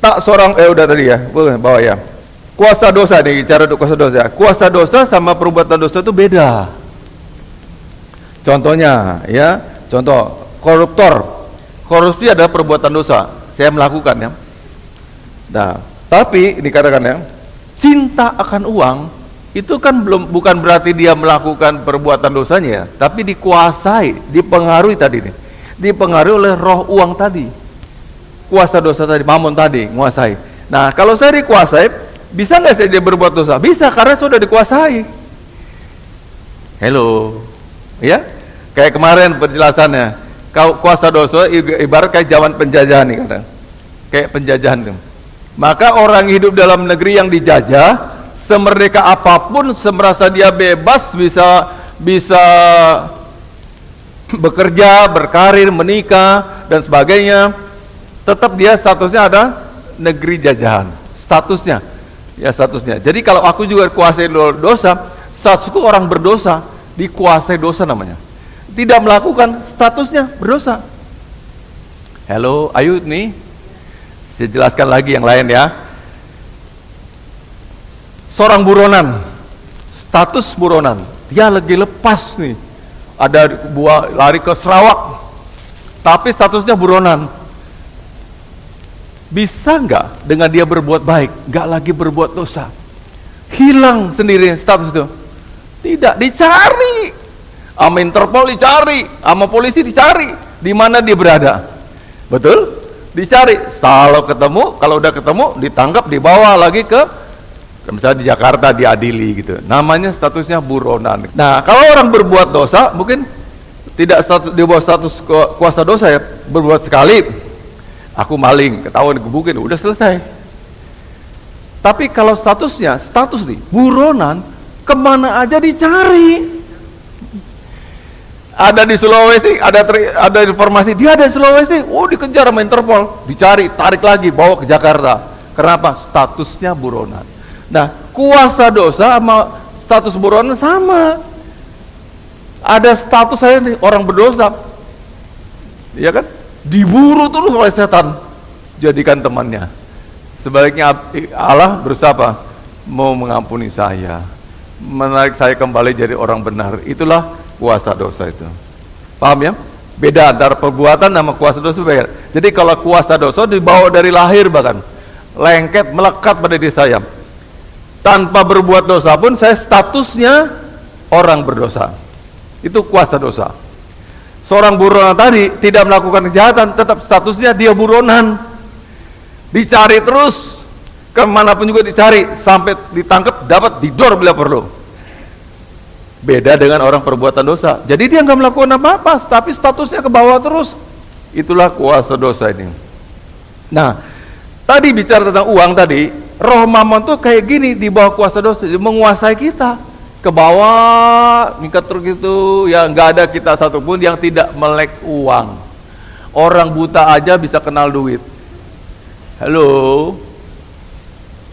Tak seorang, udah tadi ya, bawa ya. Kuasa dosa nih, cara kuasa dosa. Kuasa dosa sama perbuatan dosa itu beda. Contohnya, ya, contoh koruptor. Korupsi adalah perbuatan dosa, saya melakukan, ya. Nah, tapi dikatakan, ya, cinta akan uang itu kan bukan berarti dia melakukan perbuatan dosanya, ya, tapi dikuasai, dipengaruhi tadi nih. Dipengaruhi oleh roh uang tadi. Kuasa dosa tadi, Mamon tadi, menguasai. Nah, kalau saya dikuasai, bisa nggak saya dia berbuat dosa? Bisa, karena sudah dikuasai. Hello, ya, kayak kemarin penjelasannya. Kuasa dosa ibarat kayak zaman penjajahan nih, kadang kayak penjajahan. Maka orang hidup dalam negeri yang dijajah, semerdeka apapun, semerasa dia bebas, bisa bekerja, berkarir, menikah dan sebagainya, tetap dia statusnya ada negeri jajahan. Statusnya, ya, statusnya. Jadi kalau aku juga kuasai dosa, statusku orang berdosa, dikuasai dosa namanya. Tidak melakukan, statusnya berdosa. Hello, ayo nih, saya jelaskan lagi yang lain, ya. Seorang buronan, status buronan, dia lagi lepas nih, ada buah lari ke Sarawak, tapi statusnya buronan. Bisa nggak dengan dia berbuat baik, nggak lagi berbuat dosa, hilang sendiri status itu? Tidak, dicari. Sama Interpol dicari, sama polisi dicari, di mana dia berada. Betul? Dicari. Kalau ketemu, kalau udah ketemu, ditangkap, dibawa lagi ke misalnya di Jakarta, diadili gitu. Namanya statusnya buronan. Nah, kalau orang berbuat dosa, mungkin tidak di bawah status kuasa dosa ya, berbuat sekali, aku maling, ketahuan digebukin, udah selesai. Tapi kalau status nih, buronan, kemana aja dicari. Ada di Sulawesi, ada informasi dia ada di Sulawesi, dikejar sama Interpol, dicari, tarik lagi, bawa ke Jakarta. Kenapa? Statusnya buronan. Nah, kuasa dosa sama status buronan sama. Ada status saya nih, orang berdosa, ya kan? Diburu terus oleh setan, jadikan temannya. Sebaliknya Allah berusaha apa? Mau mengampuni saya, menarik saya kembali jadi orang benar. Itulah kuasa dosa itu. Paham ya? Beda antara perbuatan sama kuasa dosa. Beda. Jadi kalau kuasa dosa dibawa dari lahir, bahkan lengket, melekat pada diri saya. Tanpa berbuat dosa pun saya statusnya orang berdosa. Itu kuasa dosa. Seorang buronan tadi tidak melakukan kejahatan, tetap statusnya dia buronan. Dicari terus, kemanapun juga dicari, sampai ditangkap, dapat didor bila perlu. Beda dengan orang perbuatan dosa. Jadi dia nggak melakukan apa-apa, tapi statusnya ke bawah terus. Itulah kuasa dosa ini. Nah, tadi bicara tentang uang tadi, roh mamon tuh kayak gini di bawah kuasa dosa, menguasai kita. Ke bawah, ngikat terus gitu, ya nggak ada kita satupun yang tidak melek uang. Orang buta aja bisa kenal duit. Halo,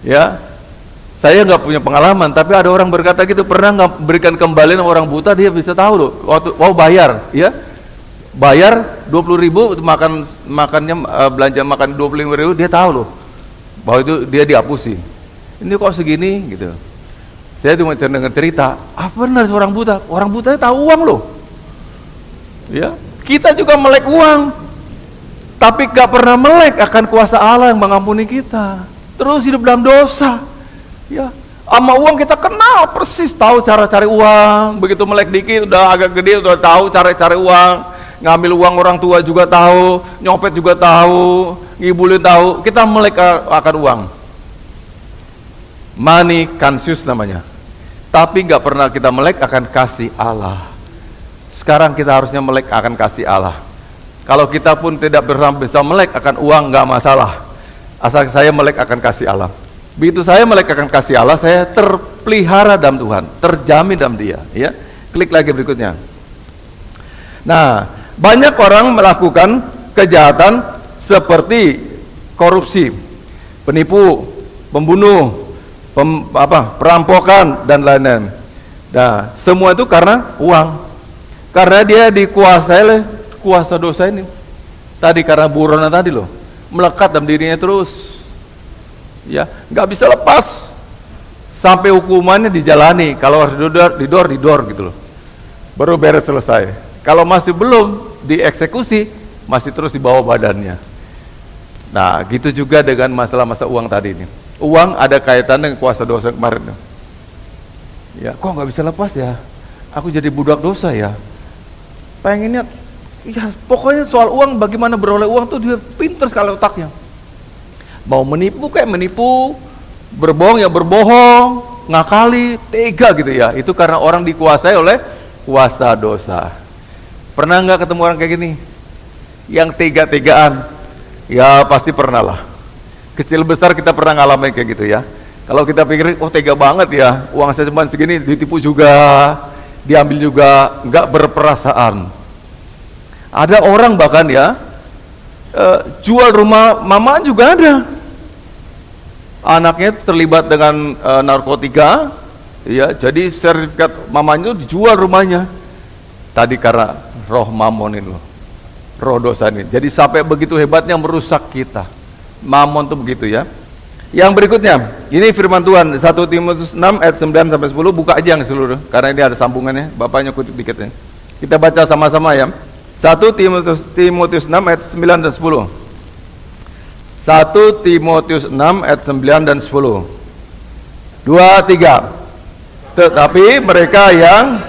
ya, saya nggak punya pengalaman, tapi ada orang berkata gitu, pernah nggak berikan kembalian orang buta, dia bisa tahu loh. Waktu bayar, ya, bayar 20.000 makannya belanja makan 25.000, dia tahu loh bahwa itu dia dihapusi. Ini kok segini gitu. Saya cuma dengar cerita, benar orang buta tahu uang loh. Ya, kita juga melek uang, tapi gak pernah melek akan kuasa Allah yang mengampuni kita. Terus hidup dalam dosa. Ya, sama uang kita kenal persis, tahu cara cari uang. Begitu melek dikit, udah agak gede, udah tahu cara cari uang. Ngambil uang orang tua juga tahu, nyopet juga tahu, ngibulin tahu. Kita melek akan uang. Money conscious namanya. Tapi nggak pernah kita melek akan kasih Allah. Sekarang kita harusnya melek akan kasih Allah. Kalau kita pun tidak bisa melek akan uang, nggak masalah. Asal saya melek akan kasih Allah. Begitu saya melek akan kasih Allah, saya terpelihara dalam Tuhan, terjamin dalam Dia. Ya, klik lagi berikutnya. Nah, banyak orang melakukan kejahatan seperti korupsi, penipu, pembunuh, perampokan dan lain-lain. Nah, semua itu karena uang. Karena dia dikuasai oleh kuasa dosa ini. Tadi karena buronan tadi loh, melekat dalam dirinya terus. Ya, nggak bisa lepas sampai hukumannya dijalani. Kalau harus didor gitu loh. Baru beres selesai. Kalau masih belum dieksekusi, masih terus di bawah badannya. Nah, gitu juga dengan masalah-masalah uang tadi ini. Uang ada kaitan dengan kuasa dosa kemarin. Ya, kok nggak bisa lepas ya? Aku jadi budak dosa ya. Pengennya, ya pokoknya soal uang, bagaimana beroleh uang tuh dia pinter sekali otaknya. Mau menipu kayak menipu, berbohong ya berbohong, ngakali, tega gitu ya. Itu karena orang dikuasai oleh kuasa dosa. Pernah nggak ketemu orang kayak gini? Yang tega-tegaan? Ya pasti pernah lah. Kecil besar kita pernah ngalamin kayak gitu ya. Kalau kita pikir, tega banget ya, uang saya cuma segini, ditipu juga, diambil juga, nggak berperasaan. Ada orang bahkan ya, jual rumah mama juga ada. Anaknya terlibat dengan narkotika, ya, jadi sertifikat mamanya itu dijual rumahnya. Tadi karena roh mamon ini loh, roh dosa ini. Jadi sampai begitu hebatnya merusak kita. Mamon tuh begitu ya. Yang berikutnya, ini firman Tuhan 1 Timotius 6 ayat 9 sampai 10, buka aja yang seluruh karena ini ada sambungannya, bapaknya kutip dikit ya. Kita baca sama-sama ya. 1 Timotius 6 ayat 9 dan 10. 1 Timotius 6 ayat 9 dan 10. 2, 3. Tetapi mereka yang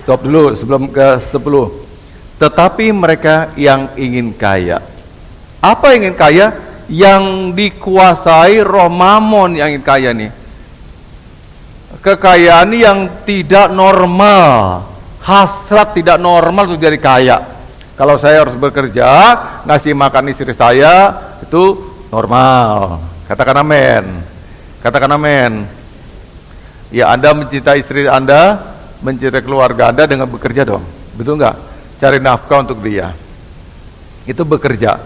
stop dulu sebelum ke 10. tetapi mereka yang ingin kaya. Apa yang ingin kaya? Yang dikuasai roh mamon yang ingin kaya nih. Kekayaan yang tidak normal, hasrat tidak normal untuk jadi kaya. Kalau saya harus bekerja, ngasih makan istri saya, itu normal. Katakan amin. Katakan amin. Ya, Anda mencintai istri Anda, mencintai keluarga Anda dengan bekerja dong. Betul nggak? Cari nafkah untuk dia. Itu bekerja.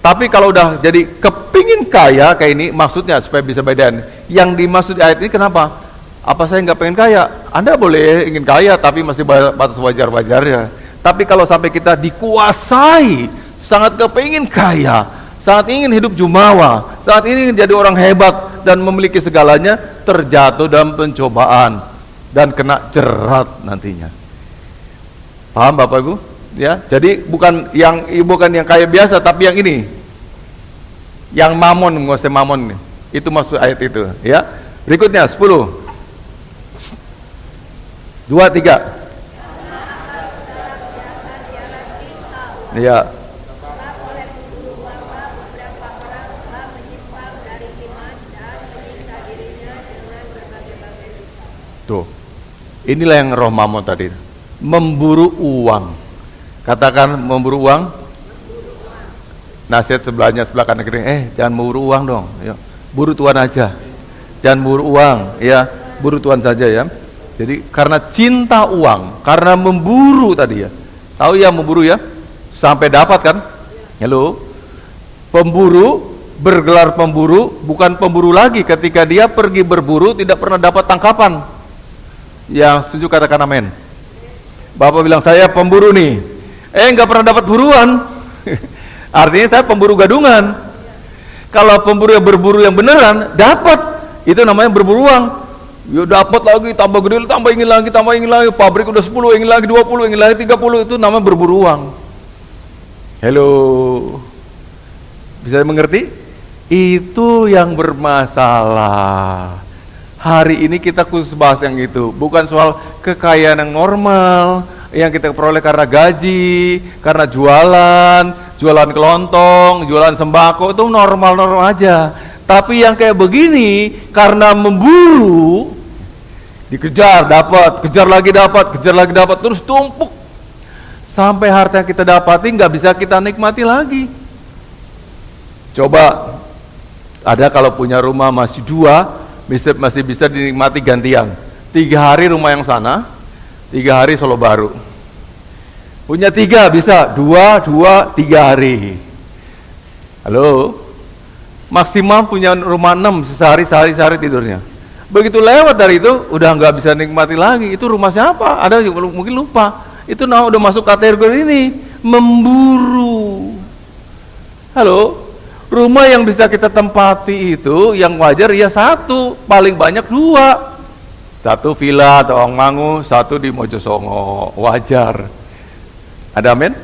Tapi kalau udah jadi kepingin kaya kayak ini, maksudnya supaya bisa bedain. Yang dimaksud ayat ini kenapa? Apa saya nggak pengen kaya? Anda boleh ingin kaya, tapi masih batas wajar-wajarnya. Tapi kalau sampai kita dikuasai, sangat kepingin kaya, sangat ingin hidup jumawa, sangat ingin jadi orang hebat dan memiliki segalanya, terjatuh dalam pencobaan dan kena jerat nantinya. Paham Bapak Ibu? Ya, jadi bukan yang kaya biasa, tapi yang ini, yang mamon, menguasai mamon. Itu maksud ayat itu. Ya, berikutnya 10, 2, 3. Ya. Tuh. Inilah yang roh mamon tadi. Memburu uang. Katakan memburu uang. Nasihat sebelah kanan kiri, jangan memburu uang dong. Ya. Buru Tuhan aja. Jangan buru uang, ya. Buru Tuhan saja ya. Jadi karena cinta uang, karena memburu tadi ya. Tahu ya memburu ya? Sampai dapat kan? Halo. Pemburu bergelar pemburu, bukan pemburu lagi ketika dia pergi berburu tidak pernah dapat tangkapan. Yang setuju katakan amin. Bapak bilang saya pemburu nih. Nggak pernah dapat buruan. Artinya saya pemburu gadungan. Kalau pemburu yang berburu yang beneran dapat, itu namanya berburu uang. Ya dapat lagi, tambah gede, tambah ingin lagi, pabrik udah 10, ingin lagi 20, ingin lagi 30, itu namanya berburu uang. Halo, bisa mengerti? Itu yang bermasalah. Hari ini kita khusus bahas yang itu, bukan soal kekayaan yang normal, yang kita peroleh karena gaji, karena jualan kelontong, jualan sembako, itu normal-normal aja. Tapi yang kayak begini, karena memburu, dikejar, dapat, kejar lagi dapat, terus tumpuk. Sampai harta yang kita dapati nggak bisa kita nikmati lagi. Coba, ada kalau punya rumah masih 2, masih bisa dinikmati gantian. 3 hari rumah yang sana, 3 hari Solo Baru. Punya 3 bisa, 2, 3 hari. Halo? Maksimal punya rumah 6, sehari tidurnya. Begitu lewat dari itu, udah nggak bisa nikmati lagi. Itu rumah siapa? Ada yang mungkin lupa. Itu udah masuk kategori ini, memburu. Halo? Rumah yang bisa kita tempati itu, yang wajar ya 1, paling banyak 2. 1 villa atau Tawangmangu, 1 di Mojosongo, wajar. Ada amin?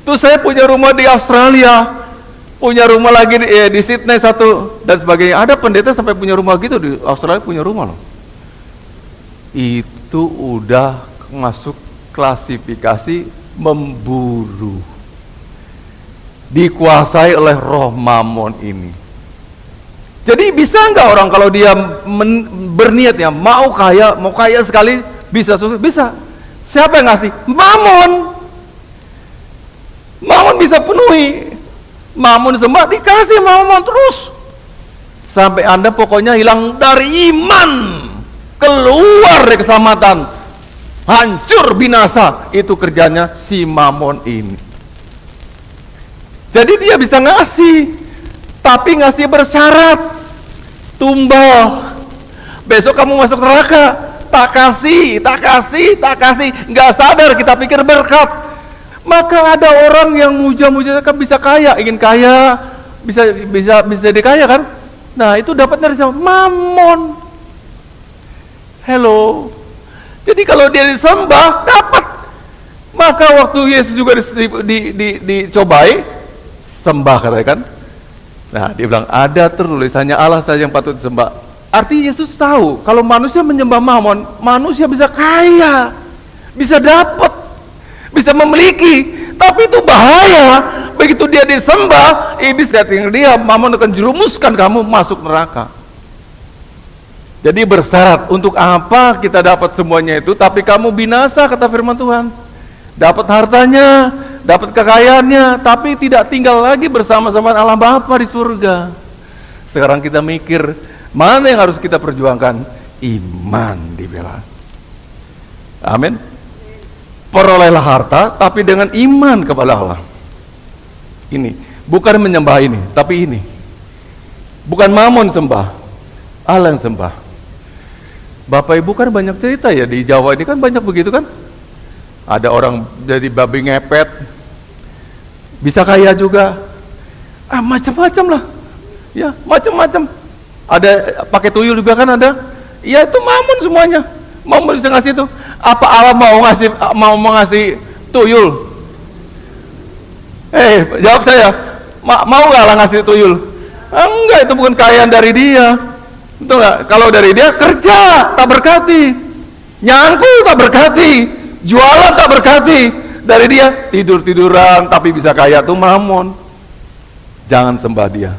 Tuh saya punya rumah di Australia, punya rumah lagi di Sydney 1 dan sebagainya. Ada pendeta sampai punya rumah gitu di Australia, punya rumah loh. Itu udah masuk klasifikasi memburu, dikuasai oleh roh mamon ini. Jadi bisa nggak orang kalau dia berniatnya mau kaya sekali, bisa sukses? Bisa. Siapa yang ngasih? Mamon. Mamon bisa penuhi. Mamon sembah, dikasih mamon terus sampai Anda pokoknya hilang dari iman, keluar dari keselamatan, hancur binasa. Itu kerjanya si mamon ini. Jadi dia bisa ngasih, tapi ngasih bersyarat, tumbal. Besok kamu masuk neraka, tak kasih, nggak sadar kita pikir berkat. Maka ada orang yang muja-muja kan bisa kaya, ingin kaya, bisa dikaya kan? Nah itu dapatnya dari mamon. Hello. Jadi kalau dia disembah dapat. Maka waktu Yesus juga dicobai, sembah katanya kan? Nah dia bilang ada tertulisannya Allah saja yang patut disembah. Artinya Yesus tahu kalau manusia menyembah mamon, manusia bisa kaya, bisa dapat, bisa memiliki, tapi itu bahaya. Begitu dia disembah, iblis datang dia, Mamon akan jerumuskan kamu masuk neraka. Jadi bersyarat, untuk apa kita dapat semuanya itu, tapi kamu binasa, kata firman Tuhan. Dapat hartanya, dapat kekayaannya, tapi tidak tinggal lagi bersama-sama Allah Bapa di surga. Sekarang kita mikir, mana yang harus kita perjuangkan? Iman dibela. Amin. Perolehlah harta, tapi dengan iman kepada Allah. Ini, bukan menyembah ini, tapi ini. Bukan Mamon sembah, Allah yang sembah. Bapak Ibu kan banyak cerita ya, di Jawa ini kan banyak begitu kan. Ada orang jadi babi ngepet, bisa kaya juga, macam-macam lah, ya macam-macam. Ada pakai tuyul juga kan ada, ya itu Mamon semuanya. Mamon bisa ngasih itu. Apa Allah mau ngasih tuyul? Jawab saya, mau nggak Allah ngasih tuyul? Enggak, itu bukan kekayaan dari dia. Betul nggak? Kalau dari dia kerja tak berkati, nyangkul tak berkati, jualan tak berkati. Dari dia tidur-tiduran tapi bisa kaya, tuh Mamon. Jangan sembah dia,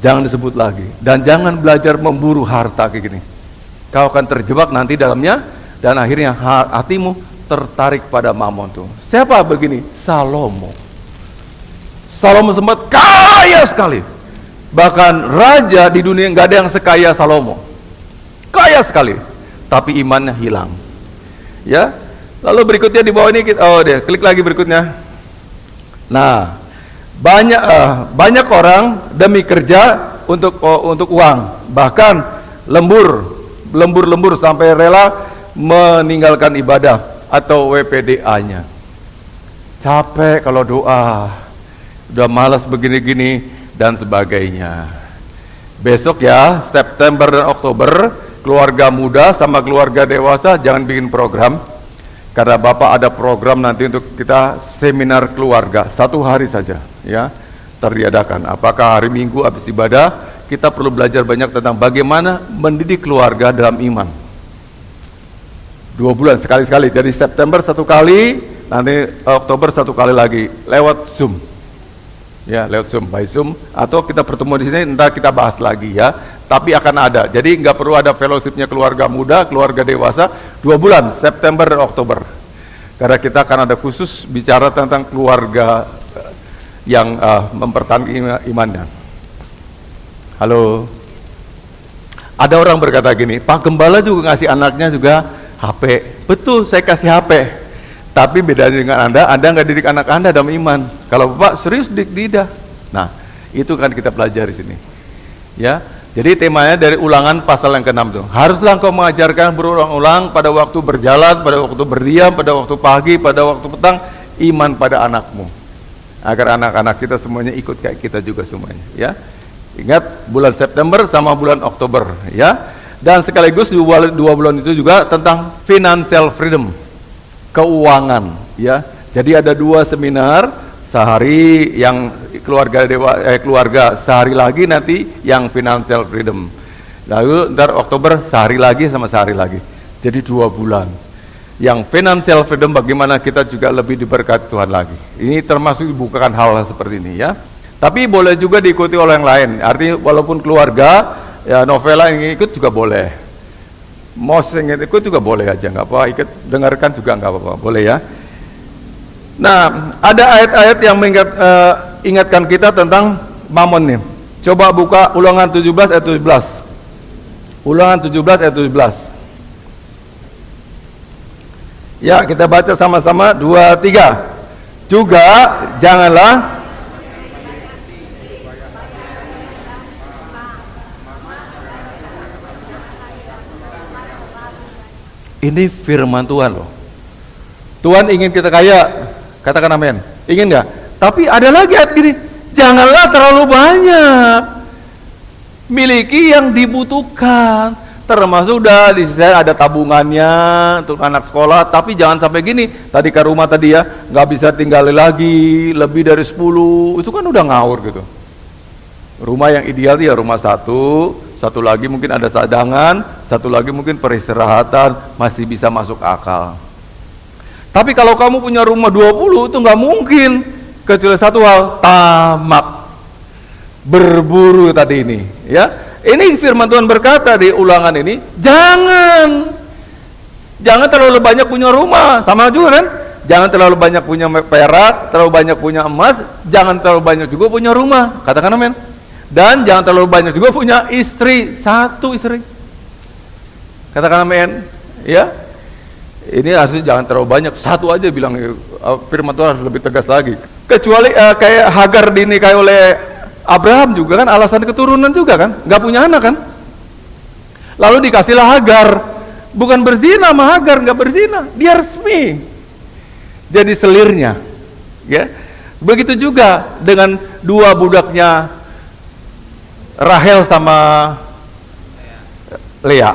jangan disebut lagi, dan jangan belajar memburu harta kayak gini. Kau akan terjebak nanti dalamnya, dan akhirnya hatimu tertarik pada Mamon tuh. Siapa begini? Salomo. Salomo sempat kaya sekali. Bahkan raja di dunia nggak ada yang sekaya Salomo. Kaya sekali, tapi imannya hilang. Ya. Lalu berikutnya di bawah ini klik lagi berikutnya. Nah, banyak orang demi kerja untuk uang, bahkan lembur sampai rela meninggalkan ibadah atau WPDA-nya. Capek kalau doa, udah malas begini-gini dan sebagainya. Besok ya, September dan Oktober, keluarga muda sama keluarga dewasa jangan bikin program, karena Bapak ada program nanti untuk kita seminar keluarga 1 hari saja ya, terdiadakan. Apakah hari Minggu habis ibadah kita perlu belajar banyak tentang bagaimana mendidik keluarga dalam iman. 2 bulan sekali-sekali, jadi September 1 kali, nanti Oktober 1 kali lagi lewat Zoom. Ya, lewat Zoom, by Zoom, atau kita bertemu di sini, entar kita bahas lagi ya. Tapi akan ada, jadi nggak perlu ada fellowshipnya keluarga muda, keluarga dewasa, 2 bulan, September dan Oktober. Karena kita akan ada khusus bicara tentang keluarga yang mempertahankan imannya. Halo. Ada orang berkata gini, Pak Gembala juga ngasih anaknya juga HP. Betul, saya kasih HP. Tapi bedanya dengan Anda nggak didik anak Anda dalam iman. Kalau Bapak serius tidak. Nah, itu kan kita pelajari sini. Ya, jadi temanya dari Ulangan pasal yang ke-6 tuh. Haruslah engkau mengajarkan berulang-ulang pada waktu berjalan, pada waktu berdiam, pada waktu pagi, pada waktu petang, iman pada anakmu. Agar anak-anak kita semuanya ikut kayak kita juga semuanya. Ya, ingat bulan September sama bulan Oktober. Ya, dan sekaligus 2 bulan itu juga tentang financial freedom. Keuangan ya. Jadi ada 2 seminar, sehari yang keluarga sehari lagi nanti yang financial freedom. Lalu ntar Oktober sehari lagi sama sehari lagi. Jadi 2 bulan. Yang financial freedom bagaimana kita juga lebih diberkati Tuhan lagi. Ini termasuk dibukakan hal seperti ini ya. Tapi boleh juga diikuti oleh yang lain. Artinya walaupun keluarga ya, novela yang ikut juga boleh. Mos yang ikut juga boleh aja, nggak apa, ikut dengarkan juga nggak apa-apa, boleh ya. Nah, ada ayat-ayat yang ingatkan kita tentang Mamon nih. Coba buka Ulangan 17 ayat 17. Ulangan 17 ayat 17. Ya, kita baca sama-sama 2, 3. Juga janganlah ini firman Tuhan loh. Tuhan ingin kita kaya, katakan amin. Ingin nggak? Tapi ada lagi ayat gini, janganlah terlalu banyak. Miliki yang dibutuhkan. Termasuk udah di sisi ada tabungannya untuk anak sekolah, tapi jangan sampai gini. Tadi ke rumah tadi ya, nggak bisa tinggal lagi lebih dari 10, itu kan udah ngawur gitu. Rumah yang ideal ya rumah satu lagi mungkin ada cadangan, satu lagi mungkin peristirahatan, masih bisa masuk akal. Tapi kalau kamu punya rumah 20 itu nggak mungkin, kecuali satu hal, tamak, berburu tadi ini, ya. Ini firman Tuhan berkata di Ulangan ini, jangan terlalu banyak punya rumah, sama juga kan? Jangan terlalu banyak punya perak, terlalu banyak punya emas, jangan terlalu banyak juga punya rumah. Katakan amin. Dan jangan terlalu banyak juga punya istri, satu istri. Katakan amin. Ya. Ini harusnya jangan terlalu banyak, satu aja bilang. Firman Tuhan harus lebih tegas lagi. Kecuali kayak Hagar dinikahi oleh Abraham juga kan, alasan keturunan juga kan, nggak punya anak kan. Lalu dikasihlah Hagar, bukan berzina sama Hagar, nggak berzina, dia resmi jadi selirnya, ya. Begitu juga dengan dua budaknya Rahel sama Lea,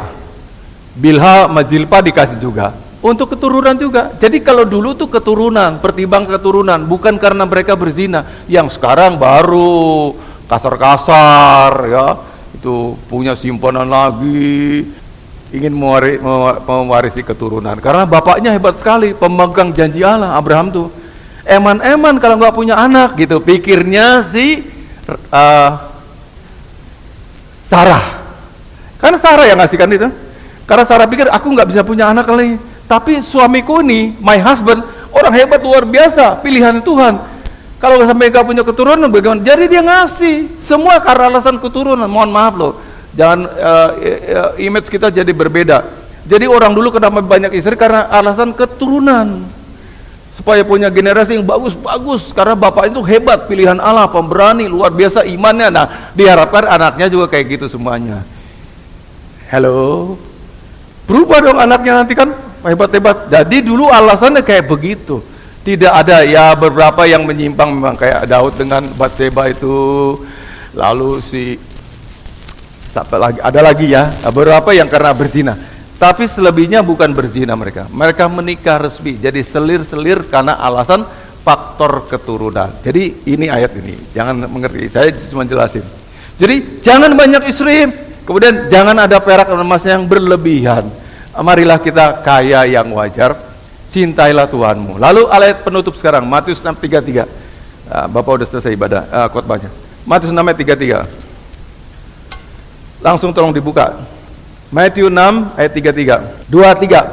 Bilha sama Zilpa dikasih juga untuk keturunan juga. Jadi kalau dulu tuh keturunan, pertimbang keturunan, bukan karena mereka berzina. Yang sekarang baru kasar-kasar, ya, itu punya simpanan lagi, ingin mewarisi keturunan. Karena bapaknya hebat sekali, pemegang janji Allah, Abraham tuh. Eman-eman kalau nggak punya anak gitu, pikirnya si Sarah. Karena Sarah yang ngasihkan itu. Karena Sarah pikir aku nggak bisa punya anak kali. Tapi suamiku ini, my husband, orang hebat luar biasa, pilihan Tuhan. Kalau sampai nggak punya keturunan bagaimana? Jadi dia ngasih semua karena alasan keturunan. Mohon maaf loh, jangan image kita jadi berbeda. Jadi orang dulu kenapa banyak istri karena alasan keturunan, supaya punya generasi yang bagus-bagus. Karena bapak itu hebat, pilihan Allah, pemberani, luar biasa imannya. Nah, diharapkan anaknya juga kayak gitu semuanya. Halo, berubah dong anaknya nanti kan hebat-hebat. Jadi dulu alasannya kayak begitu. Tidak ada, ya beberapa yang menyimpang memang kayak Daud dengan Batseba itu. Lalu ada lagi ya, beberapa yang karena berzina. Tapi selebihnya bukan berzina mereka. Mereka menikah resmi. Jadi selir-selir karena alasan faktor keturunan. Jadi ini ayat ini, jangan mengerti. Saya cuma jelasin. Jadi jangan banyak istri. Kemudian jangan ada perak dan emas yang berlebihan. Marilah kita kaya yang wajar. Cintailah Tuhanmu. Lalu ayat penutup sekarang, Matius 6:33. Bapak udah selesai ibadah khotbahnya. Matius 6:33. Langsung tolong dibuka. Matius 6 ayat 33. 23.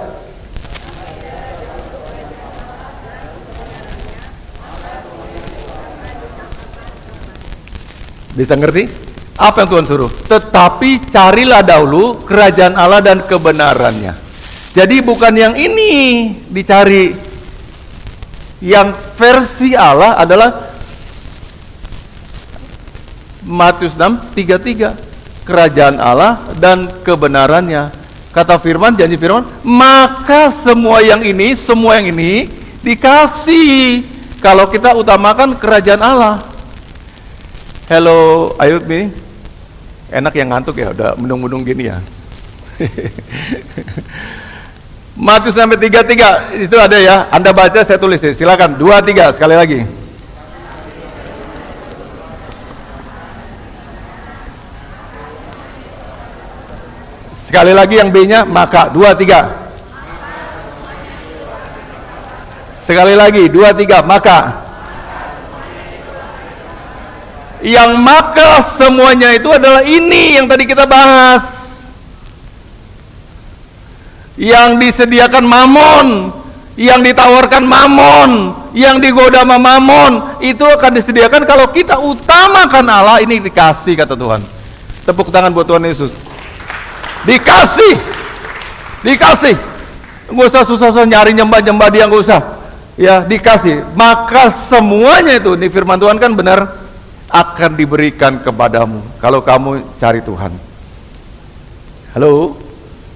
Bisa ngerti? Apa yang Tuhan suruh? Tetapi carilah dahulu kerajaan Allah dan kebenarannya. Jadi bukan yang ini dicari. Yang versi Allah adalah Matius 6:33. Kerajaan Allah dan kebenarannya. Kata firman, janji firman, maka semua yang ini dikasih kalau kita utamakan kerajaan Allah. Hello, Ayub nih. Enak yang ngantuk ya, udah mendung-mendung gini ya. Matius 6:33 itu ada ya. Anda baca, saya tulis ya. Silakan 23 sekali lagi. Sekali lagi yang B-nya maka 23. Sekali lagi 23 maka. Yang maka semuanya itu adalah ini yang tadi kita bahas. Yang disediakan mamon, yang ditawarkan mamon, yang digoda sama mamon, itu akan disediakan kalau kita utamakan Allah. Ini dikasih kata Tuhan. Tepuk tangan buat Tuhan Yesus. Dikasih. Nggak usah susah-susah nyari nyembah-nyembah dia, nggak usah. Ya, dikasih. Maka semuanya itu, ini firman Tuhan kan benar, akan diberikan kepadamu kalau kamu cari Tuhan. Halo,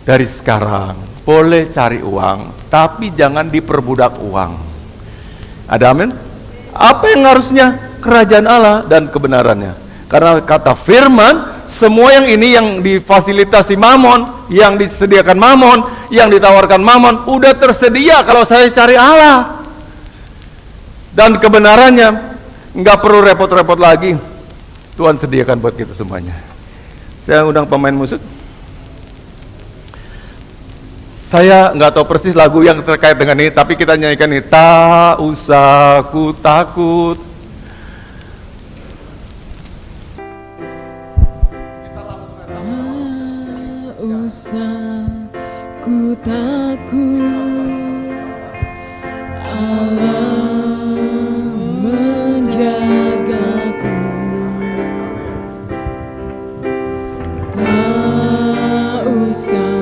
dari sekarang boleh cari uang, tapi jangan diperbudak uang. Ada amin? Apa yang harusnya? Kerajaan Allah dan kebenarannya. Karena kata firman, semua yang ini yang difasilitasi mamon, yang disediakan mamon, yang ditawarkan mamon, udah tersedia kalau saya cari Allah dan kebenarannya. Nggak perlu repot-repot lagi. Tuhan sediakan buat kita semuanya. Saya undang pemain musik. Saya nggak tahu persis lagu yang terkait dengan ini, tapi kita nyanyikan ini. Tak usah ku takut. Tak usah ku takut, Allah menjagaku. Tak usah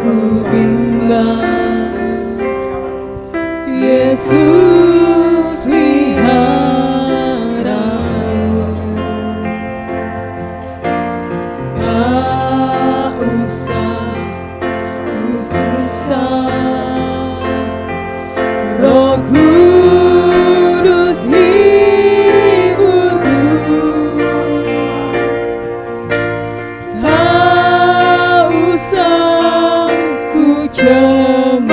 ku bimbang, Yesus peliharaku. Tak usah ku susah, Roh Kudus hiburku. Tak usah ku cemas,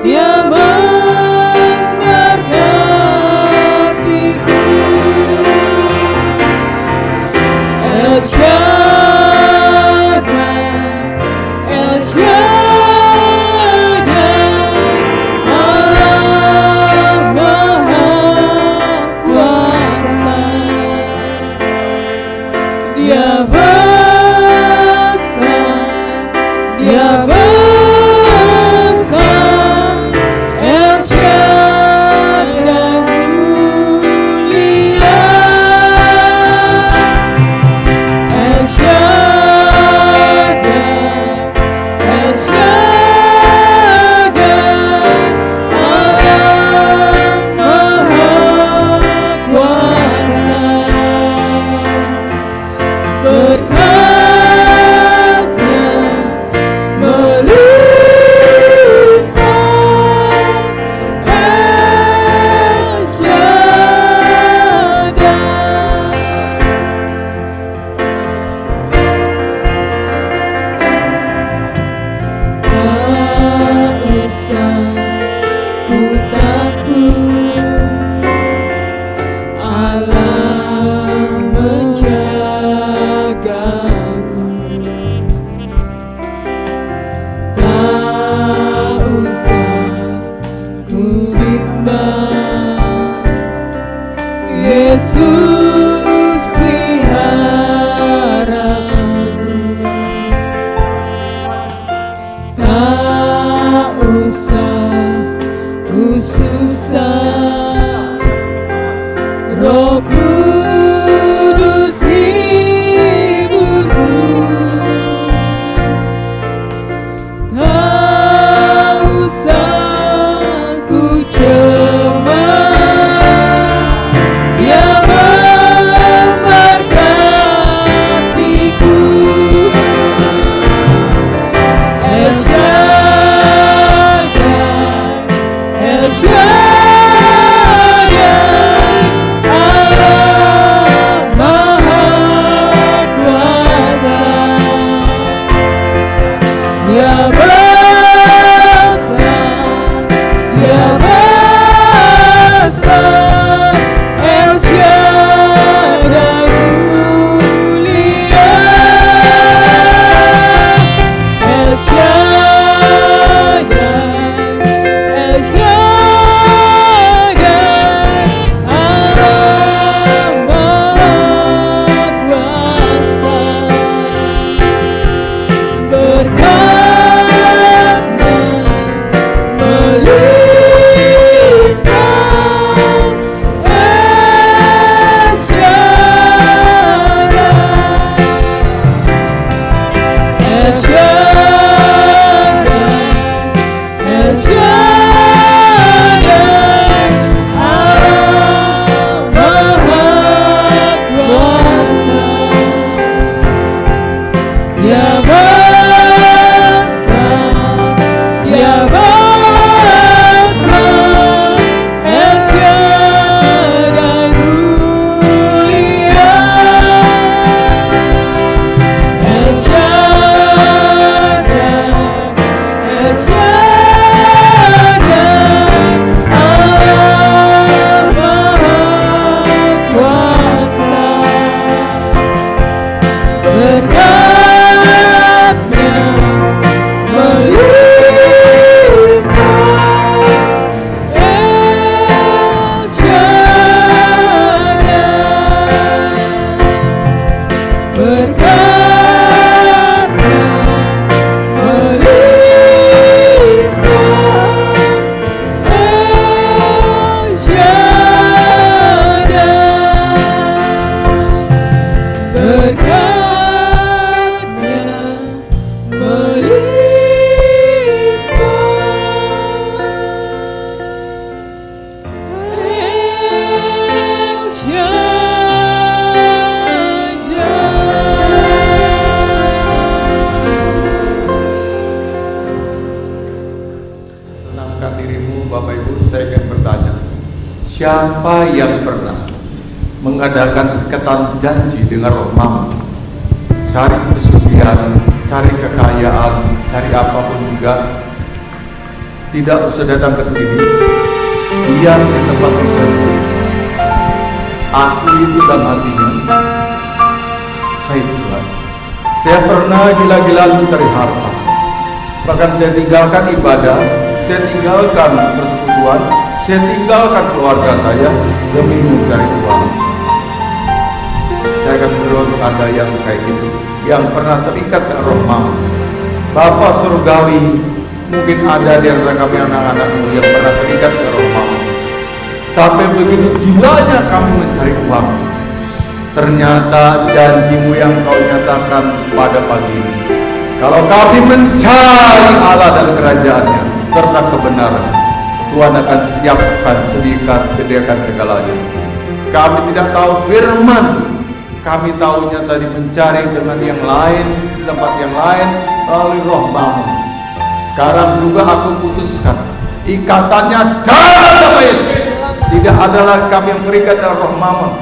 Dia menyertaiku. El Shaddai, El Shaddai, Allah Maha Kuasa. Dia besar, Dia besar, El Shaddai mulia, El Shaddai, El Shaddai, Allah Maha Kuasa. Berkatnya melimpah, El Shaddai. Tak usah ku takut, Allah menjagaku. Tak usah ku bimbang, Yesus peliharaku. Tak usah ku susah, Roh Kudus hiburku. Tak usah ku cemas, Dia memberkatiku. El Shaddai, El Shaddai, Allah Maha Kuasa. Dia besar, Dia besar, El Shaddai mulia, El Shaddai, El Shaddai, Allah Maha Kuasa. Berkat Siapa yang pernah mengadakan ikatan janji dengan roh mammon, cari kesucian, cari kekayaan, cari apapun juga, tidak usah datang ke sini, diam di tempat usaha. Aku itu dalam hatinya, saya Tuhan. Saya pernah gila-gilaan mencari harta, bahkan saya tinggalkan ibadah, saya tinggalkan persekutuan, saya tinggalkan keluarga saya demi mencari uang. Saya akan berdoa untuk Anda yang kayak gitu, yang pernah terikat dengan roh mammon. Bapak surgawi, mungkin ada di antara kami anak-anakmu yang pernah terikat dengan roh mammon. Sampai begitu gilanya kami mencari uang. Ternyata janjimu yang kau nyatakan pada pagi ini, kalau kami mencari Allah dan kerajaannya serta kebenaran, Tuhan akan siapkan, sediakan segalanya. Kami tidak tahu firman, kami tahunya tadi mencari dengan yang lain, di tempat yang lain, melalui roh mammon. Sekarang juga aku putuskan ikatannya dalam nama Yesus. Tidak ada lagi kami yang terikat dalam roh mammon.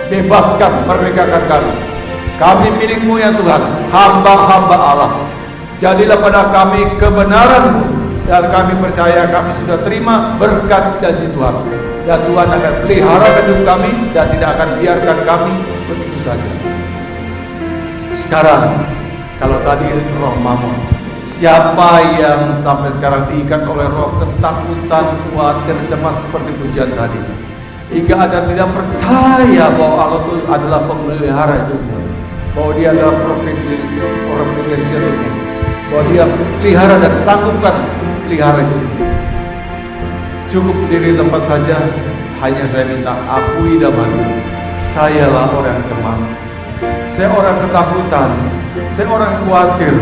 Bebaskan, merdekakan kami. Kami milik-Mu ya Tuhan, hamba-hamba Allah. Jadilah pada kami kebenaran-Mu, dan kami percaya kami sudah terima berkat janji Tuhan. Dan Tuhan akan pelihara hidup kami dan tidak akan biarkan kami begitu saja. Sekarang, kalau tadi roh mammon, siapa yang sampai sekarang diikat oleh roh ketakutan, khawatir, cemas seperti pujian tadi, hingga Anda tidak percaya bahwa Allah itu adalah pemelihara hidupnya, bahwa Dia adalah providensial, bahwa Dia pelihara dan sanggupkan pelihara hidupnya. Cukup berdiri tempat saja, hanya saya minta akui dalam hati, sayalah orang yang cemas, saya orang ketakutan, saya orang khawatir,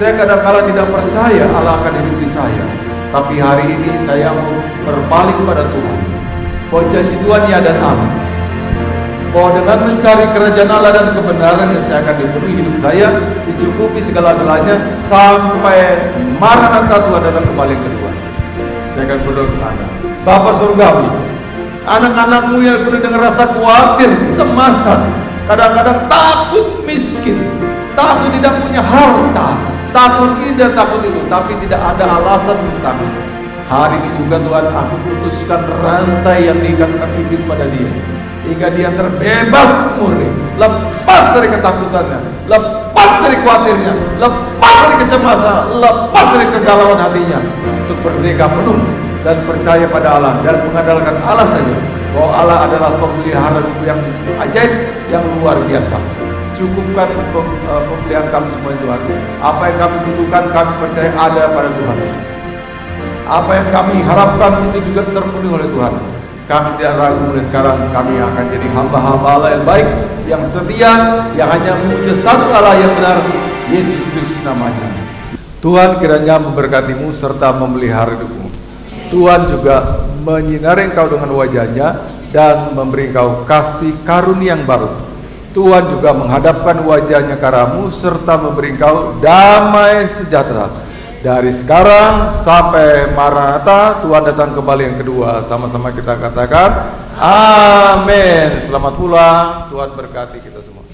saya kadang-kala tidak percaya Allah akan hidupi saya. Tapi hari ini saya mau berbalik pada Tuhan, bahwa janji Tuhan ya dan amin, bahwa dengan mencari kerajaan Allah dan kebenaran yang saya akan dipenuhi hidup saya, dicukupi segala-galanya sampai Maranatha Tuhan datang kembali kedua. Saya akan berdoa untuk Anda, Bapa surgawi, anak-anakmu yang penuh dengan rasa khawatir, kecemasan, kadang-kadang takut miskin, takut tidak punya harta, takut ini dan takut itu, tapi tidak ada alasan untuk takut. Hari ini juga Tuhan, aku putuskan rantai yang diikatkan iblis pada dia, hingga dia terbebas murni, lepas dari ketakutannya, lepas dari khawatirnya, lepas dari kecemasan, lepas dari kegalauan hatinya, untuk merdeka penuh dan percaya pada Allah dan mengandalkan Allah saja, bahwa Allah adalah pemelihara yang ajaib, yang luar biasa. Cukupkan pembelian kami semua Tuhan. Apa yang kami butuhkan, kami percaya ada pada Tuhan. Apa yang kami harapkan itu juga terpenuhi oleh Tuhan. Kami tidak ragu mulai sekarang, kami akan jadi hamba-hamba Allah yang baik, yang setia, yang hanya memuja satu Allah yang benar, Yesus Kristus namanya. Tuhan kiranya memberkatimu serta memelihara hidupmu. Tuhan juga menyinari engkau dengan wajahnya dan memberi engkau kasih karunia yang baru. Tuhan juga menghadapkan wajahnya ke arahmu serta memberi engkau damai sejahtera. Dari sekarang sampai Maranatha, Tuhan datang kembali yang kedua. Sama-sama kita katakan amin. Selamat pulang, Tuhan berkati kita semua.